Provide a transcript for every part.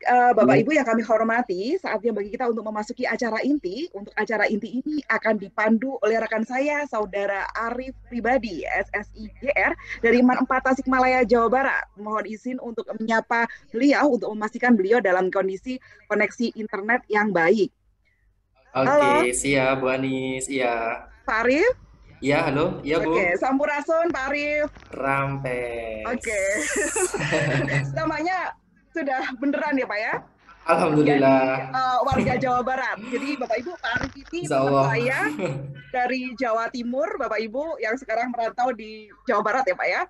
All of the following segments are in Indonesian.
Bapak Ibu yang kami hormati, saatnya bagi kita untuk memasuki acara inti. Untuk acara inti ini akan dipandu oleh rekan saya, Saudara Arif Pribadi, SSI GR, dari Man 4 Tasikmalaya, Jawa Barat. Mohon izin untuk menyapa beliau, untuk memastikan beliau dalam kondisi koneksi internet yang baik. Oke, Halo, siap Bu Anis. Iya. Pak Arif. Iya, halo. Iya, Bu. Oke, Sampurasun, Pak Arif. Rampes. Oke, namanya sudah beneran ya, Pak ya? Jadi Alhamdulillah. warga Jawa Barat. Jadi Bapak Ibu, Pak Arif ini Insya teman Allah. saya dari Jawa Timur, Bapak Ibu yang sekarang merantau di Jawa Barat ya Pak ya.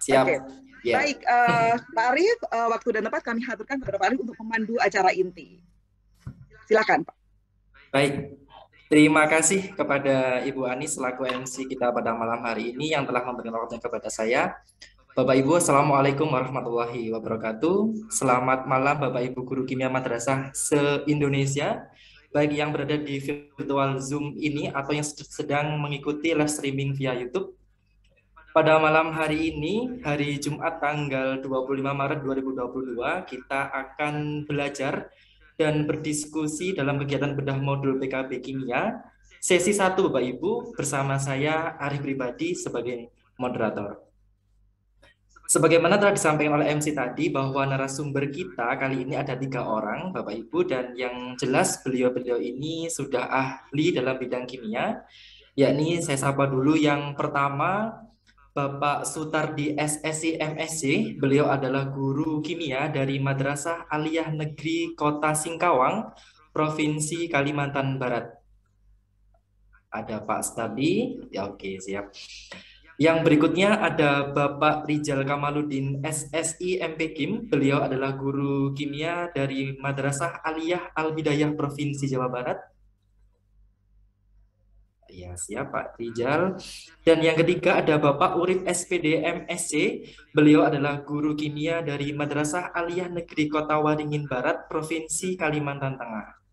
Siap. Oke, Ya. baik Pak Arif, waktu dan tempat kami haturkan kepada Pak Arif untuk memandu acara inti. Silakan Pak. Baik. Terima kasih kepada Ibu Anis selaku MC kita pada malam hari ini yang telah memberikan waktunya kepada saya. Bapak Ibu, Assalamualaikum warahmatullahi wabarakatuh. Selamat malam Bapak Ibu Guru Kimia Madrasah se-Indonesia, baik yang berada di virtual Zoom ini atau yang sedang mengikuti live streaming via YouTube. Pada malam hari ini, hari Jumat tanggal 25 Maret 2022, kita akan belajar dan berdiskusi dalam kegiatan bedah modul PKB Kimia, sesi 1 Bapak Ibu, bersama saya Arif Pribadi sebagai moderator. Sebagaimana telah disampaikan oleh MC tadi bahwa narasumber kita kali ini ada 3 orang Bapak Ibu, dan yang jelas beliau-beliau ini sudah ahli dalam bidang kimia, yakni saya sapa dulu yang pertama Bapak Sutardi SSI MSc. Beliau adalah guru kimia dari Madrasah Aliyah Negeri Kota Singkawang, Provinsi Kalimantan Barat. Ada Pak Sutardi, ya oke siap. Yang berikutnya ada Bapak Rijal Kamaluddin SSI MP Kim. Beliau adalah guru kimia dari Madrasah Aliyah Al-Hidayah Provinsi Jawa Barat. Ya, siap Pak Rijal. Dan yang ketiga ada Bapak Urip SPD MSc. Beliau adalah guru kimia dari Madrasah Aliyah Negeri Kota Waringin Barat, Provinsi Kalimantan Tengah.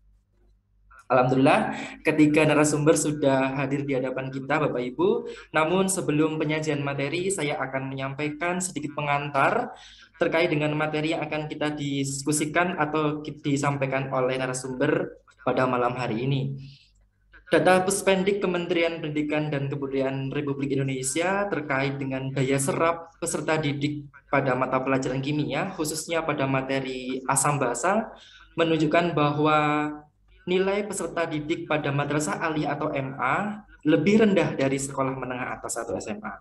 Alhamdulillah, ketiga narasumber sudah hadir di hadapan kita, Bapak Ibu. Namun sebelum penyajian materi, saya akan menyampaikan sedikit pengantar terkait dengan materi yang akan kita diskusikan atau disampaikan oleh narasumber pada malam hari ini. Data Puspendik Kementerian Pendidikan dan Kebudayaan Republik Indonesia terkait dengan daya serap peserta didik pada mata pelajaran kimia, khususnya pada materi asam basa, menunjukkan bahwa nilai peserta didik pada madrasah aliyah atau MA lebih rendah dari sekolah menengah atas atau SMA.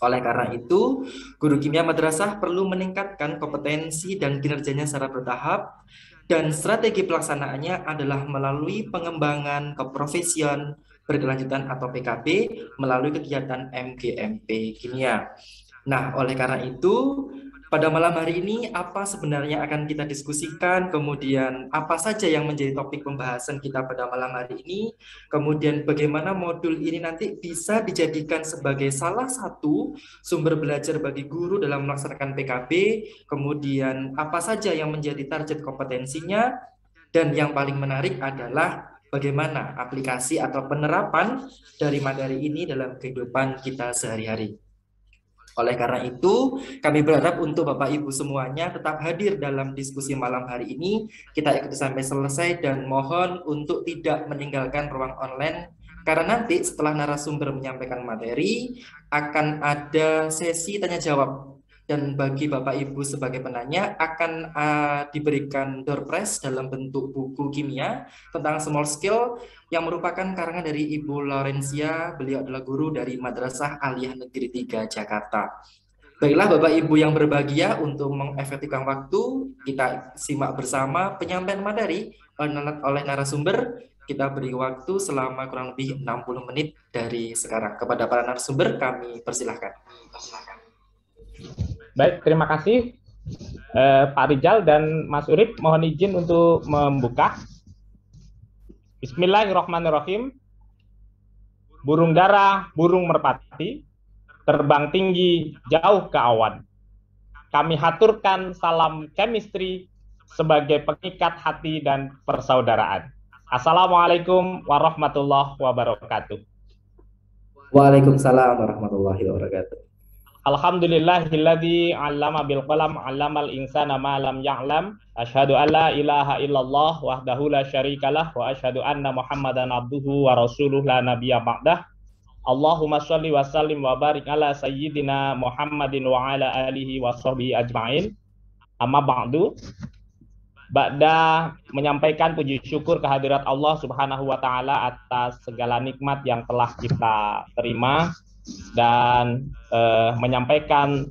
Oleh karena itu, guru kimia madrasah perlu meningkatkan kompetensi dan kinerjanya secara bertahap, dan strategi pelaksanaannya adalah melalui pengembangan keprofesian berkelanjutan atau PKB melalui kegiatan MGMP Kimia. Nah, oleh karena itu, pada malam hari ini apa sebenarnya akan kita diskusikan, kemudian apa saja yang menjadi topik pembahasan kita pada malam hari ini, kemudian bagaimana modul ini nanti bisa dijadikan sebagai salah satu sumber belajar bagi guru dalam melaksanakan PKB, kemudian apa saja yang menjadi target kompetensinya, dan yang paling menarik adalah bagaimana aplikasi atau penerapan dari materi ini dalam kehidupan kita sehari-hari. Oleh karena itu, kami berharap untuk Bapak Ibu semuanya tetap hadir dalam diskusi malam hari ini. Kita ikuti sampai selesai dan mohon untuk tidak meninggalkan ruang online, karena nanti setelah narasumber menyampaikan materi, akan ada sesi tanya jawab. Dan bagi Bapak Ibu sebagai penanya akan diberikan door prize dalam bentuk buku kimia tentang small scale yang merupakan karangan dari Ibu Laurencia. Beliau adalah guru dari Madrasah Aliyah Negeri 3 Jakarta. Baiklah Bapak Ibu yang berbahagia, untuk mengefektifkan waktu, kita simak bersama penyampaian materi oleh narasumber. Kita beri waktu selama kurang lebih 60 menit dari sekarang. Kepada para narasumber kami persilahkan. Baik, terima kasih Pak Rijal dan Mas Urip. Mohon izin untuk membuka. Bismillahirrahmanirrahim. Burung dara, burung merpati, terbang tinggi jauh ke awan. Kami haturkan salam chemistry sebagai pengikat hati dan persaudaraan. Assalamualaikum warahmatullahi wabarakatuh. Waalaikumsalam warahmatullahi wabarakatuh. Alhamdulillahilladzi 'allama bil qalam 'allamal insana ma lam ya'lam. Asyhadu an la ilaha illallah wahdahu la syarikalah wa asyhadu anna Muhammadan abduhu wa rasuluh la nabiyya ba'dah. Allahumma sholli wa sallim wa barik ala sayyidina Muhammadin wa ala alihi wa sahbihi ajma'in. Amma ba'du. Ba'da menyampaikan puji syukur kehadirat Allah Subhanahu wa taala atas segala nikmat yang telah kita terima dan menyampaikan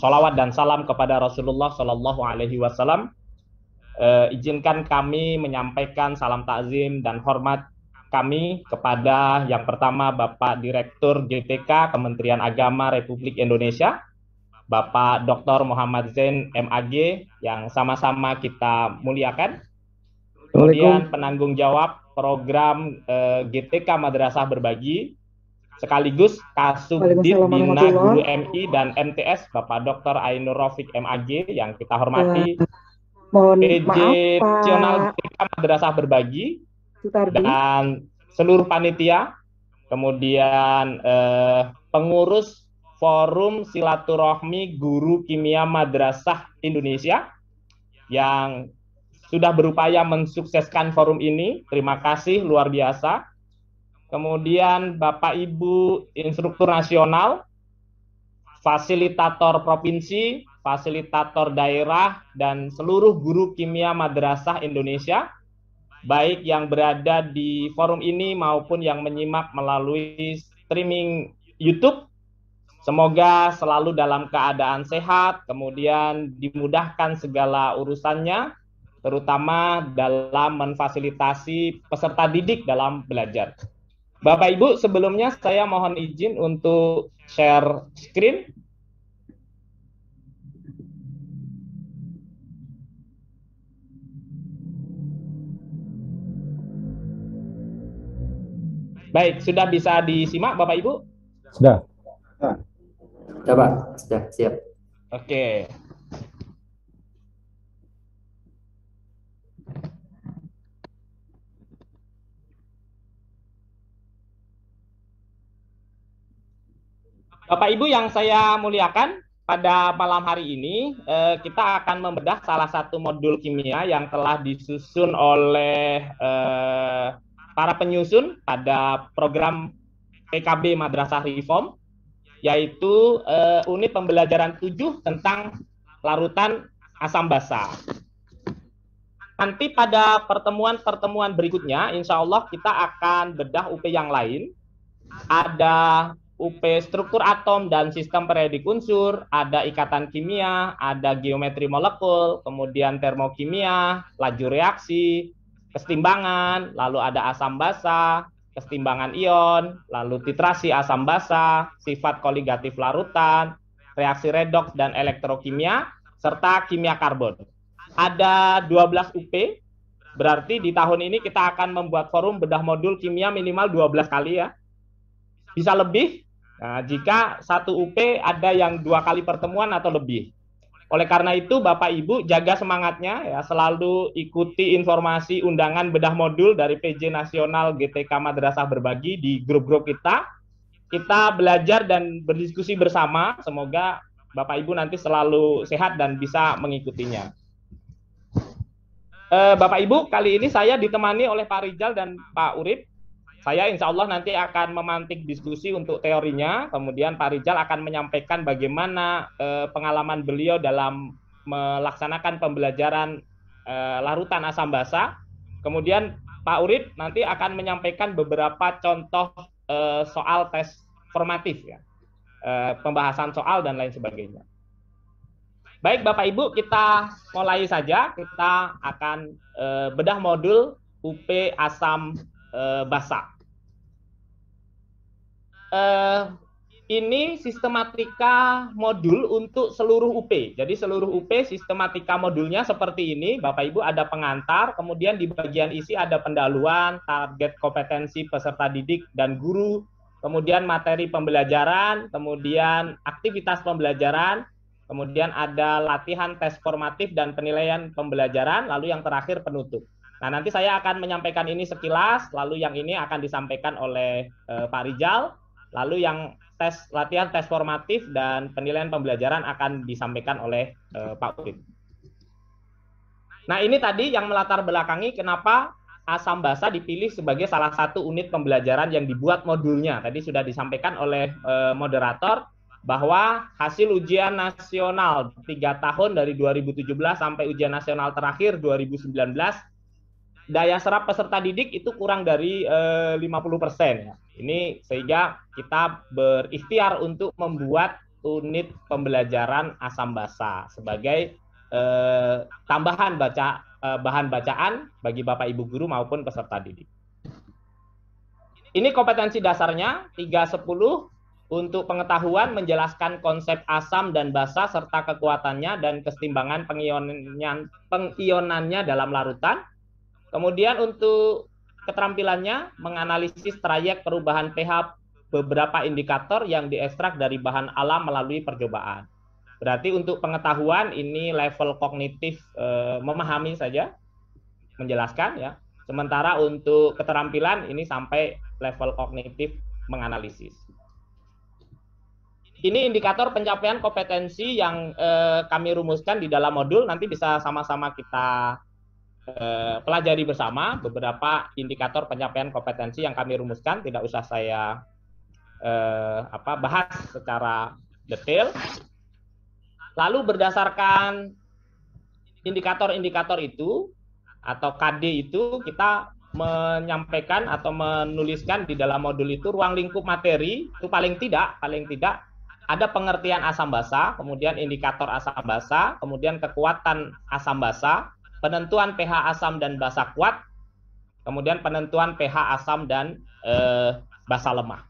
sholawat dan salam kepada Rasulullah Shallallahu Alaihi Wasallam. Izinkan kami menyampaikan salam takzim dan hormat kami kepada yang pertama Bapak Direktur GTK Kementerian Agama Republik Indonesia, Bapak Dr. Muhammad Zain MAG yang sama-sama kita muliakan. Kemudian penanggung jawab program GTK Madrasah Berbagi sekaligus Kasubdit Bina Guru MI dan MTS Bapak Dr. Ainur Rafiq MAG yang kita hormati, PJ Nasional GTK Madrasah Berbagi dan seluruh panitia, kemudian pengurus Forum Silaturahmi Guru Kimia Madrasah Indonesia yang sudah berupaya mensukseskan forum ini. Terima kasih luar biasa. Kemudian Bapak Ibu instruktur nasional, fasilitator provinsi, fasilitator daerah, dan seluruh guru kimia madrasah Indonesia, baik yang berada di forum ini maupun yang menyimak melalui streaming YouTube. Semoga selalu dalam keadaan sehat, kemudian dimudahkan segala urusannya, terutama dalam memfasilitasi peserta didik dalam belajar. Bapak Ibu, sebelumnya saya mohon izin untuk share screen. Baik, sudah bisa disimak Bapak Ibu? Sudah. Sudah Pak, sudah siap. Oke. Bapak Ibu yang saya muliakan, pada malam hari ini kita akan membedah salah satu modul kimia yang telah disusun oleh para penyusun pada program PKB Madrasah Reform, yaitu unit pembelajaran 7 tentang larutan asam basa. Nanti pada pertemuan-pertemuan berikutnya, insya Allah kita akan bedah UP yang lain. Ada UP struktur atom dan sistem periodik unsur, ada ikatan kimia, ada geometri molekul, kemudian termokimia, laju reaksi, kesetimbangan, lalu ada asam basa, kesetimbangan ion, lalu titrasi asam basa, sifat koligatif larutan, reaksi redoks dan elektrokimia, serta kimia karbon. Ada 12 UP, berarti di tahun ini kita akan membuat forum bedah modul kimia minimal 12 kali ya. Bisa lebih, nah, jika satu UP ada yang 2 kali pertemuan atau lebih. Oleh karena itu, Bapak Ibu jaga semangatnya ya, selalu ikuti informasi undangan bedah modul dari PJ Nasional GTK Madrasah Berbagi di grup-grup kita. Kita belajar dan berdiskusi bersama, semoga Bapak Ibu nanti selalu sehat dan bisa mengikutinya. Bapak Ibu, kali ini saya ditemani oleh Pak Rizal dan Pak Urip. Saya insya Allah nanti akan memantik diskusi untuk teorinya, kemudian Pak Rizal akan menyampaikan bagaimana pengalaman beliau dalam melaksanakan pembelajaran larutan asam basa. Kemudian Pak Urip nanti akan menyampaikan beberapa contoh soal tes formatif, ya, pembahasan soal dan lain sebagainya. Baik Bapak Ibu, kita mulai saja. Kita akan bedah modul UP asam basa. Ini sistematika modul untuk seluruh UP. Jadi seluruh UP sistematika modulnya seperti ini. Bapak Ibu ada pengantar, kemudian di bagian isi ada pendahuluan, target kompetensi peserta didik dan guru, kemudian materi pembelajaran, kemudian aktivitas pembelajaran, kemudian ada latihan tes formatif dan penilaian pembelajaran, lalu yang terakhir penutup. Nah, nanti saya akan menyampaikan ini sekilas, lalu yang ini akan disampaikan oleh Pak Rizal. Lalu yang latihan tes formatif dan penilaian pembelajaran akan disampaikan oleh Pak Urip. Nah, ini tadi yang melatar belakangi kenapa Asam Basa dipilih sebagai salah satu unit pembelajaran yang dibuat modulnya. Tadi sudah disampaikan oleh moderator bahwa hasil ujian nasional 3 tahun dari 2017 sampai ujian nasional terakhir 2019, daya serap peserta didik itu kurang dari 50%. Ya. Ini sehingga kita berikhtiar untuk membuat unit pembelajaran Asam Basa sebagai tambahan bahan bacaan bagi Bapak Ibu guru maupun peserta didik. Ini kompetensi dasarnya 310 untuk pengetahuan menjelaskan konsep asam dan basa serta kekuatannya dan kesetimbangan pengionannya dalam larutan. Kemudian untuk keterampilannya menganalisis trayek perubahan pH beberapa indikator yang diekstrak dari bahan alam melalui percobaan. Berarti untuk pengetahuan ini level kognitif memahami saja, menjelaskan ya. Sementara untuk keterampilan ini sampai level kognitif menganalisis. Ini indikator pencapaian kompetensi yang kami rumuskan di dalam modul, nanti bisa sama-sama kita pelajari bersama beberapa indikator pencapaian kompetensi yang kami rumuskan, tidak usah saya bahas secara detail. Lalu berdasarkan indikator-indikator itu atau KD itu kita menyampaikan atau menuliskan di dalam modul itu ruang lingkup materi itu paling tidak ada pengertian asam basa, kemudian indikator asam basa, kemudian kekuatan asam basa, penentuan pH asam dan basa kuat, kemudian penentuan pH asam dan basa lemah.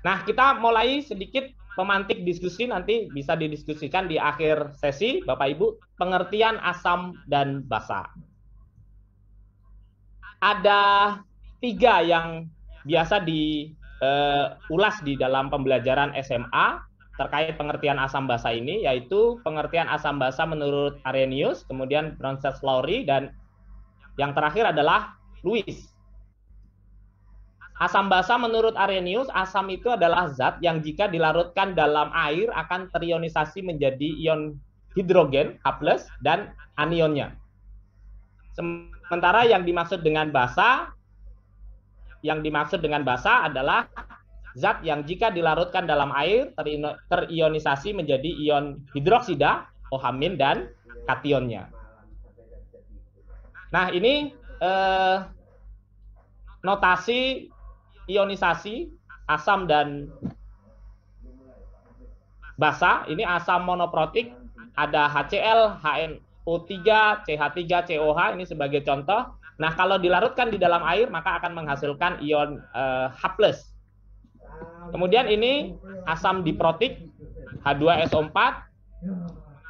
Nah, kita mulai sedikit pemantik diskusi, nanti bisa didiskusikan di akhir sesi, Bapak Ibu, pengertian asam dan basa. Ada 3 yang biasa diulas di dalam pembelajaran SMA terkait pengertian asam basa ini, yaitu pengertian asam basa menurut Arrhenius, kemudian Bronsted-Lowry, dan yang terakhir adalah Lewis. Asam basa menurut Arrhenius, asam itu adalah zat yang jika dilarutkan dalam air akan terionisasi menjadi ion hidrogen H+ dan anionnya. Sementara yang dimaksud dengan basa adalah zat yang jika dilarutkan dalam air terionisasi menjadi ion hidroksida OH- dan kationnya. Nah, ini notasi ionisasi asam dan basa. Ini asam monoprotik, ada HCl, HNO3, CH3, COH, ini sebagai contoh. Nah, kalau dilarutkan di dalam air maka akan menghasilkan ion H+. Kemudian ini asam diprotik, H2SO4,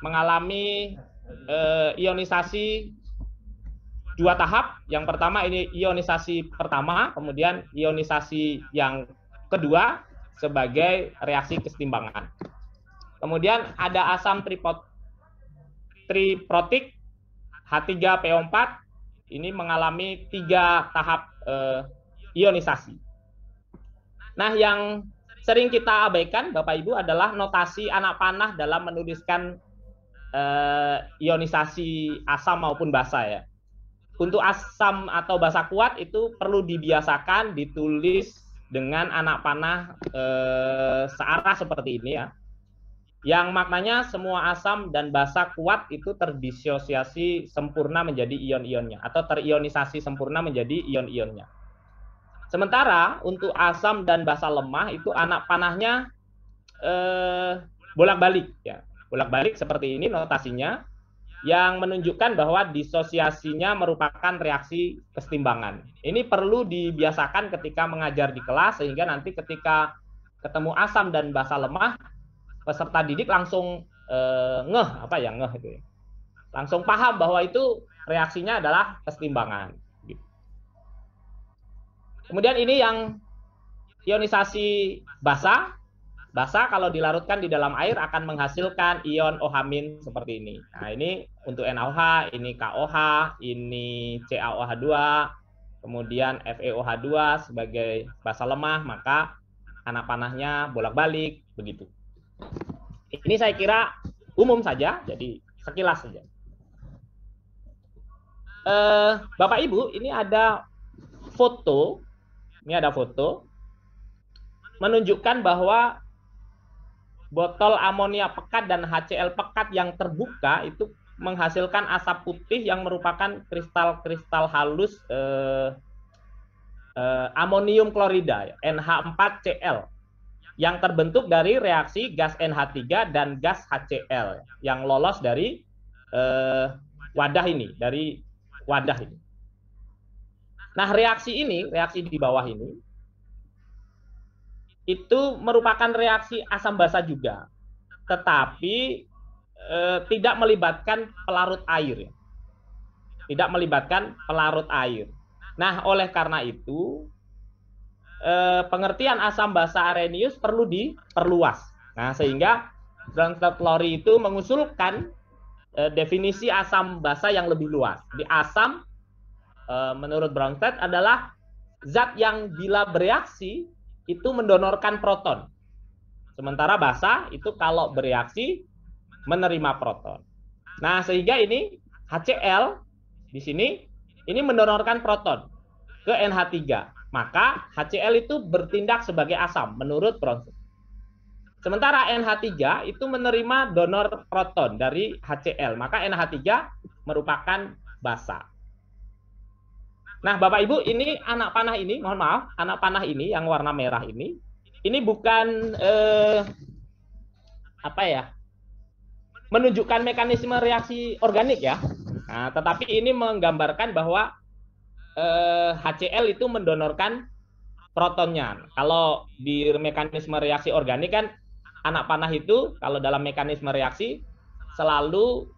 mengalami ionisasi 2 tahap. Yang pertama ini ionisasi pertama, kemudian ionisasi yang kedua sebagai reaksi kesetimbangan. Kemudian ada asam triprotik H3PO4, ini mengalami 3 tahap ionisasi. Nah, yang sering kita abaikan Bapak Ibu adalah notasi anak panah dalam menuliskan ionisasi asam maupun basa ya. Untuk asam atau basa kuat itu perlu dibiasakan ditulis dengan anak panah searah seperti ini ya. Yang maknanya semua asam dan basa kuat itu terdisosiasi sempurna menjadi ion-ionnya atau terionisasi sempurna menjadi ion-ionnya. Sementara untuk asam dan basa lemah itu anak panahnya bolak-balik ya. Bolak-balik seperti ini notasinya, yang menunjukkan bahwa disosiasinya merupakan reaksi kesetimbangan. Ini perlu dibiasakan ketika mengajar di kelas, sehingga nanti ketika ketemu asam dan basa lemah, peserta didik langsung ngeh itu ya. Langsung paham bahwa itu reaksinya adalah kesetimbangan. Kemudian ini yang ionisasi basa. Basa kalau dilarutkan di dalam air akan menghasilkan ion OH- seperti ini. Nah, ini untuk NaOH, ini KOH, ini CaOH2, kemudian FeOH2 sebagai basa lemah, maka anak panahnya bolak-balik, begitu. Ini saya kira umum saja, jadi sekilas saja. Bapak Ibu, ini ada foto menunjukkan bahwa botol amonia pekat dan HCl pekat yang terbuka itu menghasilkan asap putih yang merupakan kristal-kristal halus amonium klorida, NH4Cl, yang terbentuk dari reaksi gas NH3 dan gas HCl yang lolos dari wadah ini. Nah, reaksi di bawah ini, itu merupakan reaksi asam basa juga, tetapi tidak melibatkan pelarut air. Nah, oleh karena itu, pengertian asam basa Arrhenius perlu diperluas. Nah, sehingga Bronsted-Lowry itu mengusulkan definisi asam basa yang lebih luas. Di asam, menurut Bronsted adalah zat yang bila bereaksi itu mendonorkan proton. Sementara basa itu kalau bereaksi menerima proton. Nah, sehingga ini HCl di sini ini mendonorkan proton ke NH3. Maka HCl itu bertindak sebagai asam menurut Bronsted. Sementara NH3 itu menerima donor proton dari HCl, maka NH3 merupakan basa. Nah, Bapak Ibu, ini anak panah ini, mohon maaf, anak panah ini yang warna merah ini bukan menunjukkan mekanisme reaksi organik ya. Nah, tetapi ini menggambarkan bahwa HCl itu mendonorkan protonnya. Kalau di mekanisme reaksi organik kan anak panah itu kalau dalam mekanisme reaksi selalu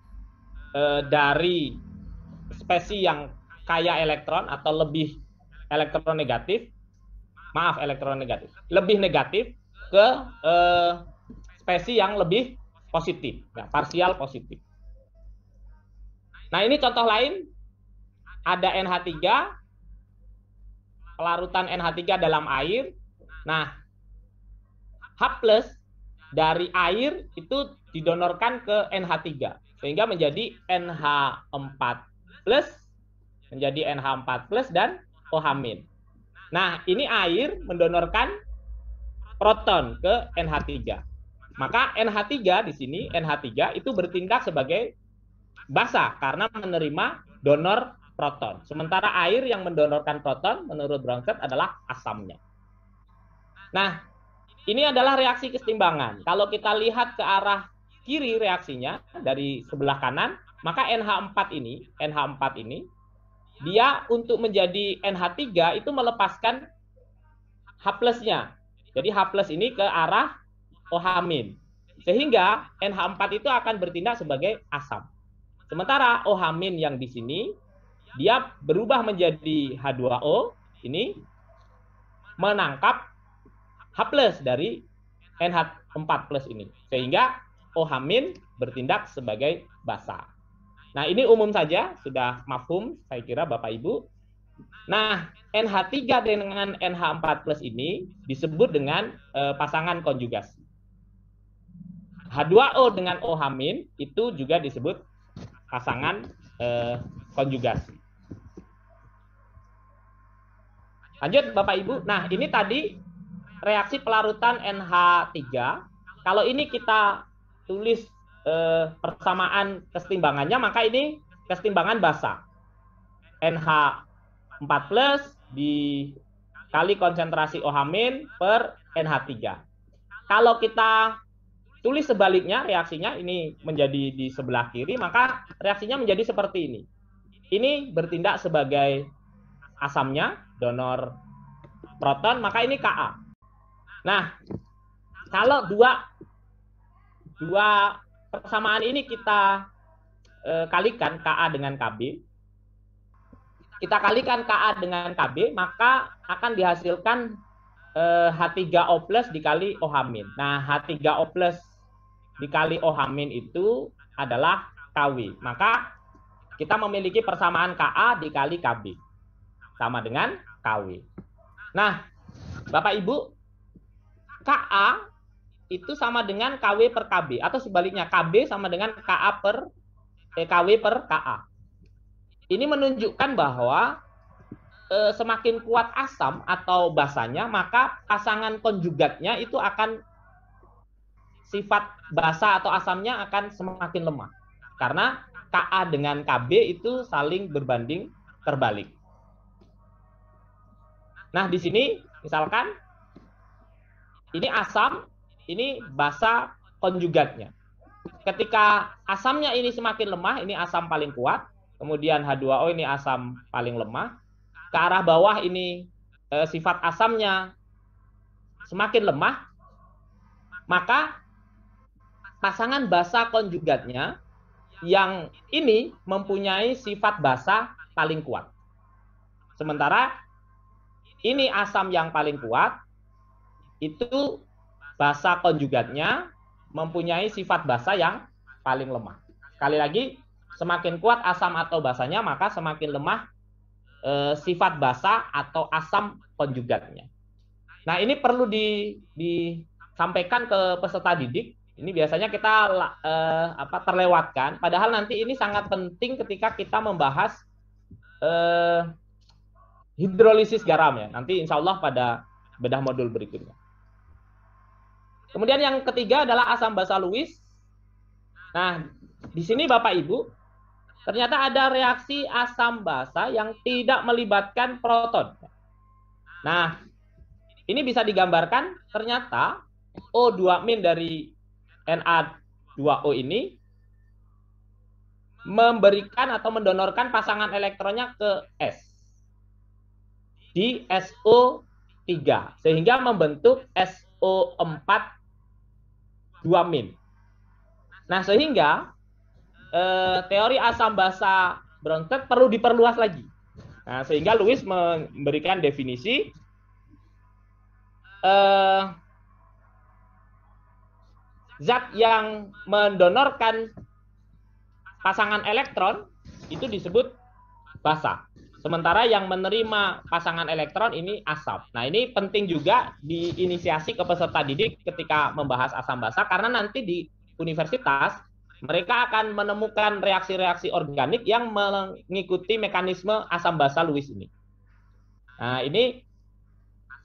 dari spesies yang kaya elektron atau lebih elektronegatif, lebih negatif ke spesies yang lebih positif, ya, parsial positif. Nah, ini contoh lain, ada NH3, pelarutan NH3 dalam air. Nah, H+ dari air itu didonorkan ke NH3, sehingga menjadi NH4+, dan OH-. Nah, ini air mendonorkan proton ke NH3. Maka NH3 di sini, NH3 itu bertindak sebagai basa karena menerima donor proton. Sementara air yang mendonorkan proton menurut Bronsted adalah asamnya. Nah, ini adalah reaksi kesetimbangan. Kalau kita lihat ke arah kiri reaksinya dari sebelah kanan, maka NH4 ini dia untuk menjadi NH3 itu melepaskan H+-nya. Jadi H+ ini ke arah OH-. Sehingga NH4 itu akan bertindak sebagai asam. Sementara OH- yang di sini dia berubah menjadi H2O, ini menangkap H+ dari NH4+ ini. Sehingga OH- bertindak sebagai basa. Nah, ini umum saja, sudah mafhum saya kira Bapak Ibu. Nah, NH3 dengan NH4+ ini disebut dengan pasangan konjugasi. H2O dengan OH- itu juga disebut pasangan konjugasi. Lanjut Bapak Ibu. Nah, ini tadi reaksi pelarutan NH3. Kalau ini kita tulis persamaan kesetimbangannya, maka ini kesetimbangan basa. NH4+ dikali konsentrasi OH- per NH3. Kalau kita tulis sebaliknya reaksinya, ini menjadi di sebelah kiri, maka reaksinya menjadi seperti ini. Ini bertindak sebagai asamnya, donor proton, maka ini Ka. Nah, kalau dua persamaan ini kita kalikan Ka dengan Kb, kita kalikan Ka dengan Kb, maka akan dihasilkan H3O+ dikali OH-. Nah, H3O+ dikali OH- itu adalah Kw. Maka kita memiliki persamaan Ka dikali Kb. sama dengan KW. Nah, Bapak Ibu, KA itu sama dengan KW per KB, atau sebaliknya KB sama dengan KW per KA. Ini menunjukkan bahwa semakin kuat asam atau basanya, maka pasangan konjugatnya itu akan sifat basa atau asamnya akan semakin lemah. Karena KA dengan KB itu saling berbanding terbalik. Nah, di sini misalkan ini asam, ini basa konjugatnya. Ketika asamnya ini semakin lemah, ini asam paling kuat, kemudian H2O ini asam paling lemah, ke arah bawah ini sifat asamnya semakin lemah, maka pasangan basa konjugatnya yang ini mempunyai sifat basa paling kuat. Sementara ini asam yang paling kuat, itu basa konjugatnya mempunyai sifat basa yang paling lemah. Sekali lagi, semakin kuat asam atau basanya, maka semakin lemah sifat basa atau asam konjugatnya. Nah, ini perlu disampaikan ke peserta didik. Ini biasanya kita terlewatkan, padahal nanti ini sangat penting ketika kita membahas hidrolisis garam ya. Nanti insya Allah pada bedah modul berikutnya. Kemudian yang ketiga adalah asam basa Lewis. Nah, di sini Bapak Ibu, ternyata ada reaksi asam basa yang tidak melibatkan proton. Nah, ini bisa digambarkan, ternyata O2- dari Na2O ini memberikan atau mendonorkan pasangan elektronnya ke S di SO3, sehingga membentuk SO4 2-. Nah, sehingga teori asam basa Bronsted perlu diperluas lagi. Nah, sehingga Lewis memberikan definisi zat yang mendonorkan pasangan elektron itu disebut basa. Sementara yang menerima pasangan elektron ini asam. Nah, ini penting juga diinisiasi ke peserta didik ketika membahas asam basa, karena nanti di universitas mereka akan menemukan reaksi-reaksi organik yang mengikuti mekanisme asam basa Lewis ini. Nah, ini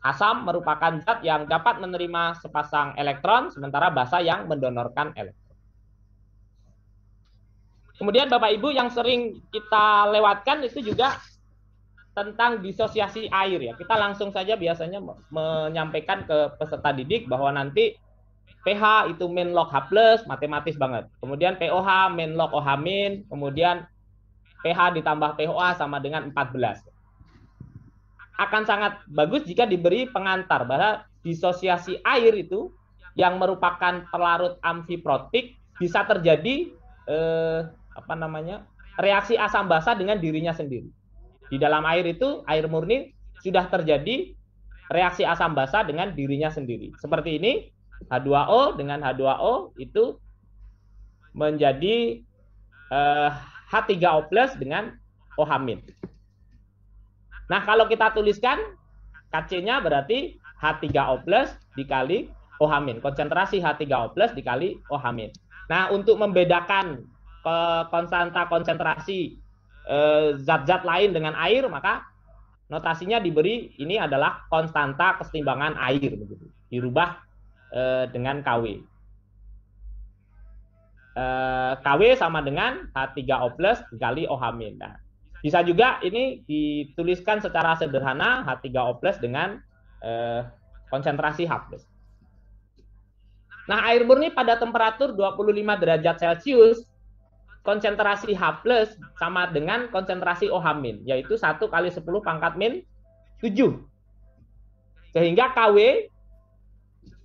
asam merupakan zat yang dapat menerima sepasang elektron, sementara basa yang mendonorkan elektron. Kemudian Bapak Ibu, yang sering kita lewatkan itu juga tentang disosiasi air ya. Kita langsung saja biasanya menyampaikan ke peserta didik bahwa nanti pH itu min log H+, matematis banget. Kemudian pOH min log OH-, kemudian pH ditambah pOH sama dengan 14. Akan sangat bagus jika diberi pengantar bahwa disosiasi air itu yang merupakan pelarut amfiprotik bisa terjadi reaksi asam basa dengan dirinya sendiri. Di dalam air itu, air murni, sudah terjadi reaksi asam basa dengan dirinya sendiri. Seperti ini, H2O dengan H2O itu menjadi H3O+ dengan OH-. Nah, kalau kita tuliskan, Kc-nya berarti H3O+ dikali OH-, konsentrasi H3O+ dikali OH-. Nah, untuk membedakan konsentrasi zat-zat lain dengan air, maka notasinya diberi ini adalah konstanta kesetimbangan air, begitu. Dirubah dengan KW. KW sama dengan H3O+ dikali OH-. Nah, bisa juga ini dituliskan secara sederhana H3O+ dengan konsentrasi H+. Nah, air murni pada temperatur 25 derajat Celcius, konsentrasi H+ sama dengan konsentrasi OH-, yaitu 1 kali 10 pangkat min 7. Sehingga KW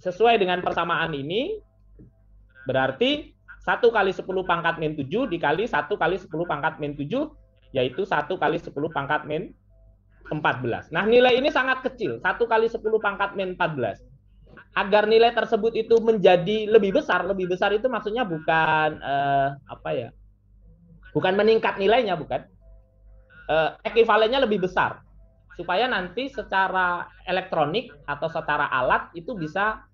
sesuai dengan persamaan ini berarti 1 kali 10 pangkat min 7 dikali 1 kali 10 pangkat min 7, yaitu 1 kali 10 pangkat min 14. Nah, nilai ini sangat kecil, 1 kali 10 pangkat min 14. Agar nilai tersebut itu menjadi lebih besar itu maksudnya bukan bukan meningkat nilainya, bukan. Ekivalennya lebih besar. supaya nanti secara elektronik atau secara alat itu bisa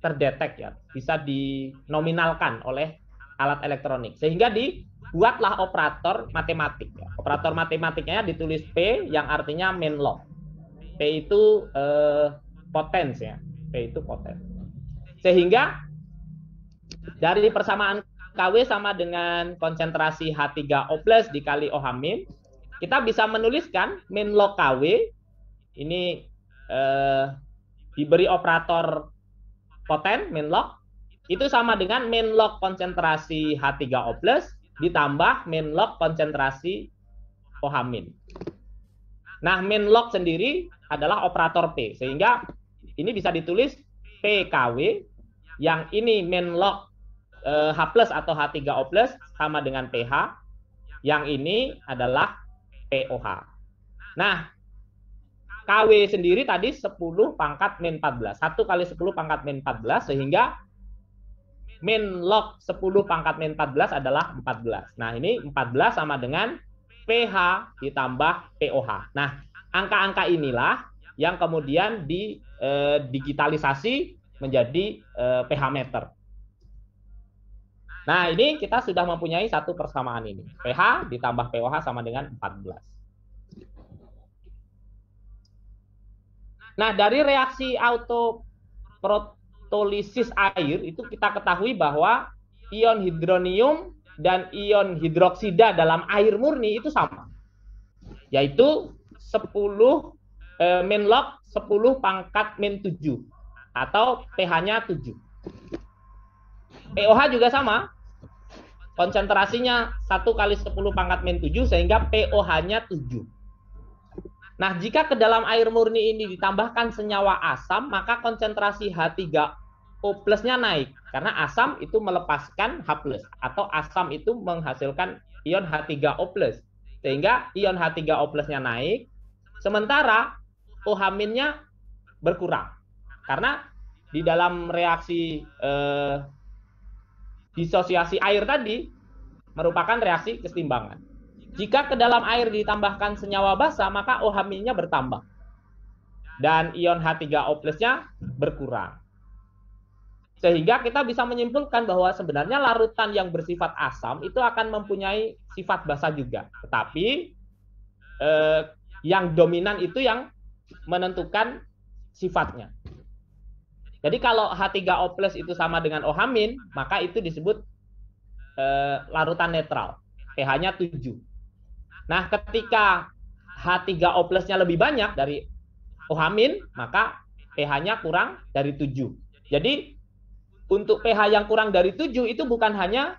terdetek ya, bisa dinominalkan oleh alat elektronik, sehingga dibuatlah operator matematik ya. Operator matematiknya ditulis P yang artinya main lock. P itu potens ya, P itu potens. Sehingga dari persamaan KW sama dengan konsentrasi H3O+ dikali OH-, kita bisa menuliskan min log KW ini diberi operator poten min log itu sama dengan min log konsentrasi H3O+ ditambah min log konsentrasi OH-. Nah, min log sendiri adalah operator P, sehingga ini bisa ditulis PKW yang ini min log H+ atau H3O+ sama dengan PH, yang ini adalah POH. Nah, KW sendiri tadi 10 pangkat min 14. 1 kali 10 pangkat min 14, sehingga min log 10 pangkat min 14 adalah 14. Nah, ini 14 sama dengan PH ditambah POH. Nah, angka-angka inilah yang kemudian digitalisasi menjadi pH meter. Nah, ini kita sudah mempunyai satu persamaan ini. pH ditambah POH sama dengan 14. Nah, dari reaksi autoprotolisis air itu kita ketahui bahwa ion hidronium dan ion hidroksida dalam air murni itu sama. Yaitu 10 min log 10 pangkat min 7 atau pH-nya 7. POH juga sama. Konsentrasinya 1 kali 10 pangkat min 7 sehingga POH-nya 7. Nah, jika ke dalam air murni ini ditambahkan senyawa asam, maka konsentrasi H3O+-nya naik. Karena asam itu melepaskan H+, atau asam itu menghasilkan ion H3O+. Sehingga ion H3O+-nya naik, sementara OH-nya berkurang. Karena di dalam reaksi disosiasi air tadi merupakan reaksi kesetimbangan. Jika ke dalam air ditambahkan senyawa basa, maka OH-nya bertambah. Dan ion H3O+-nya berkurang. Sehingga kita bisa menyimpulkan bahwa sebenarnya larutan yang bersifat asam itu akan mempunyai sifat basa juga. Tetapi yang dominan itu yang menentukan sifatnya. Jadi kalau H3O+ itu sama dengan OH-, maka itu disebut larutan netral. pH-nya 7. Nah, ketika H3O+-nya lebih banyak dari OH-, maka pH-nya kurang dari 7. Jadi, untuk pH yang kurang dari 7 itu bukan hanya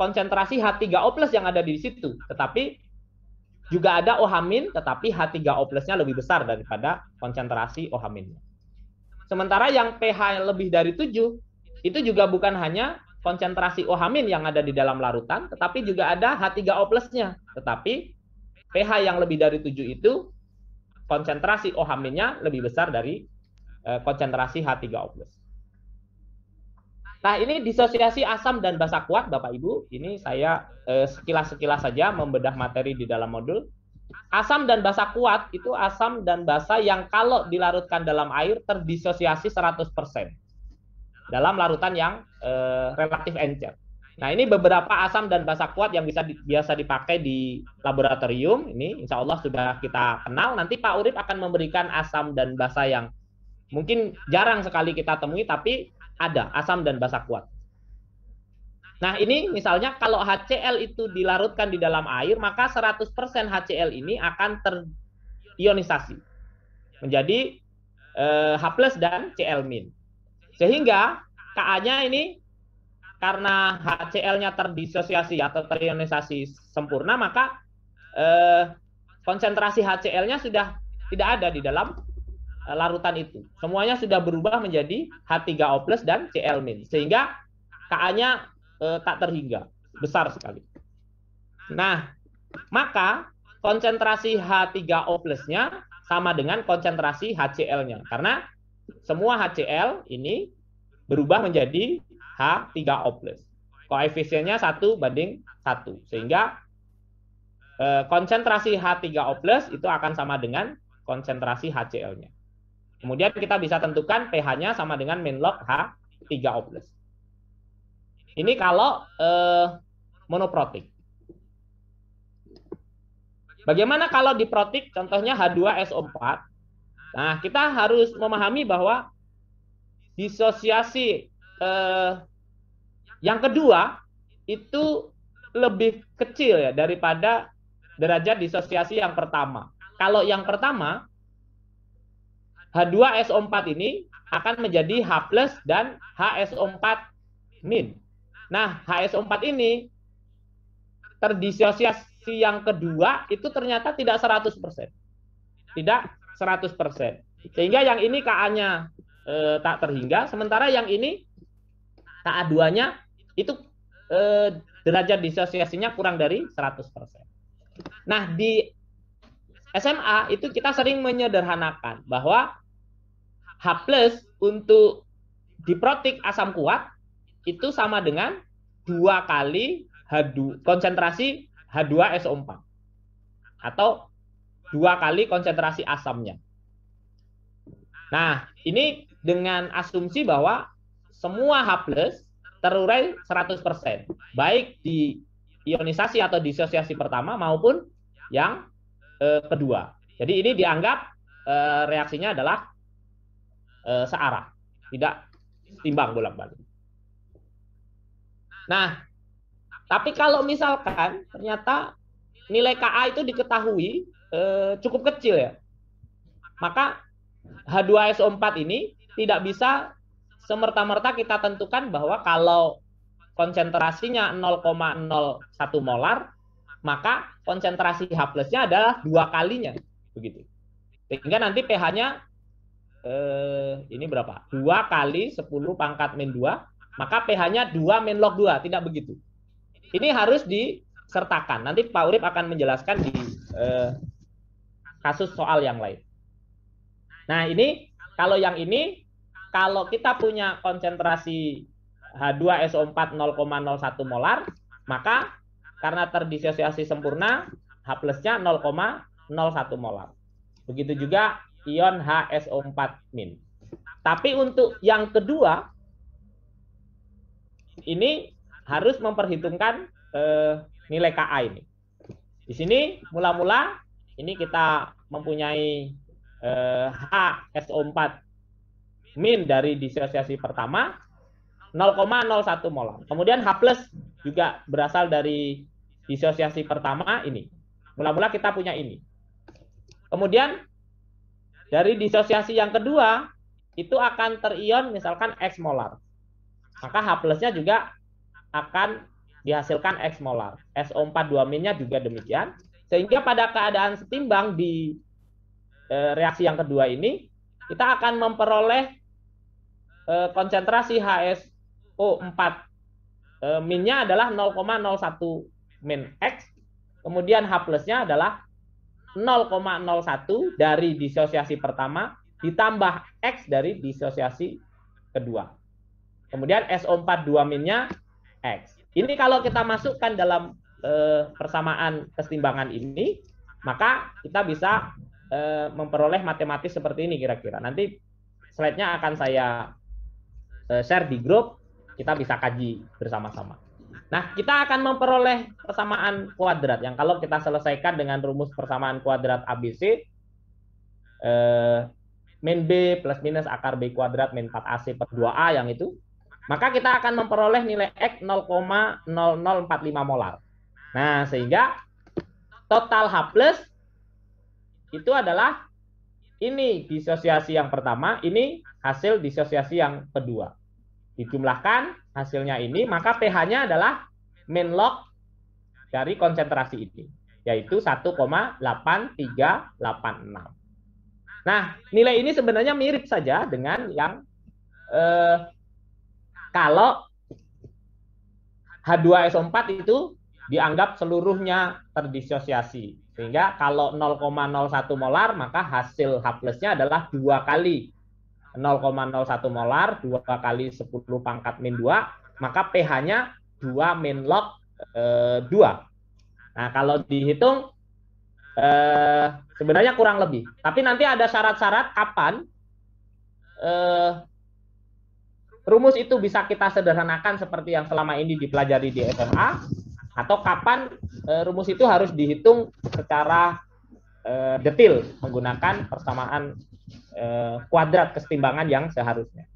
konsentrasi H3O+ yang ada di situ, tetapi juga ada OH-, tetapi H3O+-nya lebih besar daripada konsentrasi OH-. Sementara yang pH lebih dari 7, itu juga bukan hanya konsentrasi OH- yang ada di dalam larutan, tetapi juga ada H3O+-nya. Tetapi pH yang lebih dari 7 itu, konsentrasi OH-nya lebih besar dari konsentrasi H3O+. Nah, ini disosiasi asam dan basa kuat, Bapak Ibu. Ini saya sekilas-sekilas saja membedah materi di dalam modul. Asam dan basa kuat itu asam dan basa yang kalau dilarutkan dalam air terdisosiasi 100% dalam larutan yang relatif encer. Nah, ini beberapa asam dan basa kuat yang biasa dipakai di laboratorium. Ini insya Allah sudah kita kenal. Nanti Pak Urip akan memberikan asam dan basa yang mungkin jarang sekali kita temui, tapi ada asam dan basa kuat. Nah, ini misalnya kalau HCl itu dilarutkan di dalam air, maka 100% HCl ini akan terionisasi menjadi H+ dan Cl-. Sehingga Ka-nya ini karena HCl-nya terdisosiasi atau terionisasi sempurna, maka konsentrasi HCl-nya sudah tidak ada di dalam larutan itu. Semuanya sudah berubah menjadi H3O+ dan Cl-. Sehingga Ka-nya tak terhingga, besar sekali. Nah, maka konsentrasi H3O+-nya sama dengan konsentrasi HCl-nya. Karena semua HCl ini berubah menjadi H3O+. Koefisiennya 1:1. Sehingga konsentrasi H3O+ itu akan sama dengan konsentrasi HCl-nya. Kemudian kita bisa tentukan pH-nya sama dengan min log H3O+. Ini kalau monoprotik. Bagaimana kalau diprotik, contohnya H2SO4? Nah, kita harus memahami bahwa disosiasi yang kedua itu lebih kecil ya daripada derajat disosiasi yang pertama. Kalau yang pertama, H2SO4 ini akan menjadi H+ dan HSO4-. Nah, HSO4 ini terdisosiasi yang kedua itu ternyata tidak 100%. Tidak 100%. Sehingga yang ini Ka-nya tak terhingga, sementara yang ini Ka2-nya itu derajat disosiasinya kurang dari 100%. Nah, di SMA itu kita sering menyederhanakan bahwa H+ untuk diprotik asam kuat itu sama dengan 2 kali konsentrasi H2SO4 atau 2 kali konsentrasi asamnya. Nah, ini dengan asumsi bahwa semua H+ terurai 100%, baik di ionisasi atau disosiasi pertama maupun yang kedua. Jadi ini dianggap reaksinya adalah searah, tidak timbang bolak-balik. Nah, tapi kalau misalkan ternyata nilai Ka itu diketahui cukup kecil ya, maka H2SO4 ini tidak bisa semerta-merta kita tentukan bahwa kalau konsentrasinya 0,01 molar, maka konsentrasi H+-nya adalah 2 kalinya, begitu. Sehingga nanti pH-nya ini berapa? 2 kali 10⁻², maka pH-nya 2 min log 2, tidak begitu. Ini harus disertakan. Nanti Pak Urip akan menjelaskan di kasus soal yang lain. Nah, ini kalau yang ini, kalau kita punya konsentrasi H2SO4 0,01 molar, maka karena terdisosiasi sempurna, H+-nya 0,01 molar. Begitu juga ion HSO4-. Tapi untuk yang kedua, ini harus memperhitungkan nilai Ka ini. Di sini mula-mula ini kita mempunyai HSO4- dari disosiasi pertama 0,01 molar. Kemudian H+ juga berasal dari disosiasi pertama ini. Mula-mula kita punya ini. Kemudian dari disosiasi yang kedua itu akan terion misalkan X molar. Maka H+-nya juga akan dihasilkan X molar. SO4 2-nya juga demikian. Sehingga pada keadaan setimbang di reaksi yang kedua ini, kita akan memperoleh konsentrasi HSO4 minnya adalah 0,01 min X, kemudian H+-nya adalah 0,01 dari disosiasi pertama ditambah X dari disosiasi kedua. Kemudian SO4 2-nya X. Ini kalau kita masukkan dalam persamaan kesetimbangan ini, maka kita bisa memperoleh matematis seperti ini kira-kira. Nanti slide-nya akan saya share di grup, kita bisa kaji bersama-sama. Nah, kita akan memperoleh persamaan kuadrat yang kalau kita selesaikan dengan rumus persamaan kuadrat ABC, min B plus minus akar B kuadrat min 4AC per 2A yang itu, maka kita akan memperoleh nilai X 0,0045 molar. Nah, sehingga total H+ itu adalah ini disosiasi yang pertama, ini hasil disosiasi yang kedua. Dijumlahkan hasilnya ini, maka pH-nya adalah min log dari konsentrasi ini, yaitu 1,8386. Nah, nilai ini sebenarnya mirip saja dengan yang kalau H2SO4 itu dianggap seluruhnya terdisosiasi. Sehingga kalau 0,01 molar, maka hasil H+-nya adalah 2 kali 0,01 molar, 2 kali 10⁻², maka pH-nya 2 min log 2. Nah, kalau dihitung Sebenarnya kurang lebih. Tapi nanti ada syarat-syarat kapan rumus itu bisa kita sederhanakan seperti yang selama ini dipelajari di SMA, atau kapan rumus itu harus dihitung secara detail menggunakan persamaan kuadrat kesetimbangan yang seharusnya.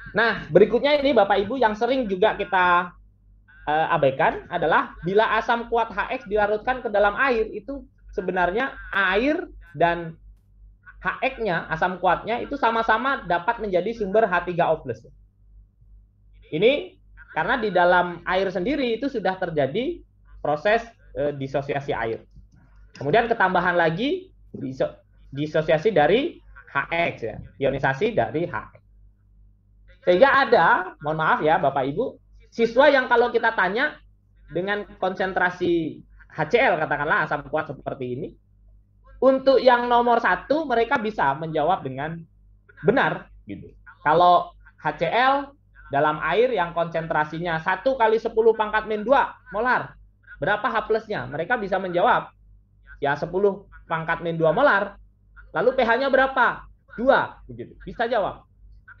Nah, berikutnya ini Bapak Ibu yang sering juga kita abaikan adalah bila asam kuat HX dilarutkan ke dalam air, itu sebenarnya air dan HX-nya, asam kuatnya itu sama-sama dapat menjadi sumber H3O+. Ini karena di dalam air sendiri itu sudah terjadi proses disosiasi air. Kemudian ketambahan lagi disosiasi dari HX, ya, ionisasi dari HX. Sehingga ada, mohon maaf ya Bapak Ibu, siswa yang kalau kita tanya dengan konsentrasi HCl, katakanlah asam kuat seperti ini, untuk yang nomor 1 mereka bisa menjawab dengan benar gitu. Kalau HCl dalam air yang konsentrasinya 1 kali 10 pangkat min 2 molar, berapa H plusnya? Mereka bisa menjawab ya 10 pangkat min 2 molar. Lalu pH-nya berapa? 2 begitu. Bisa jawab.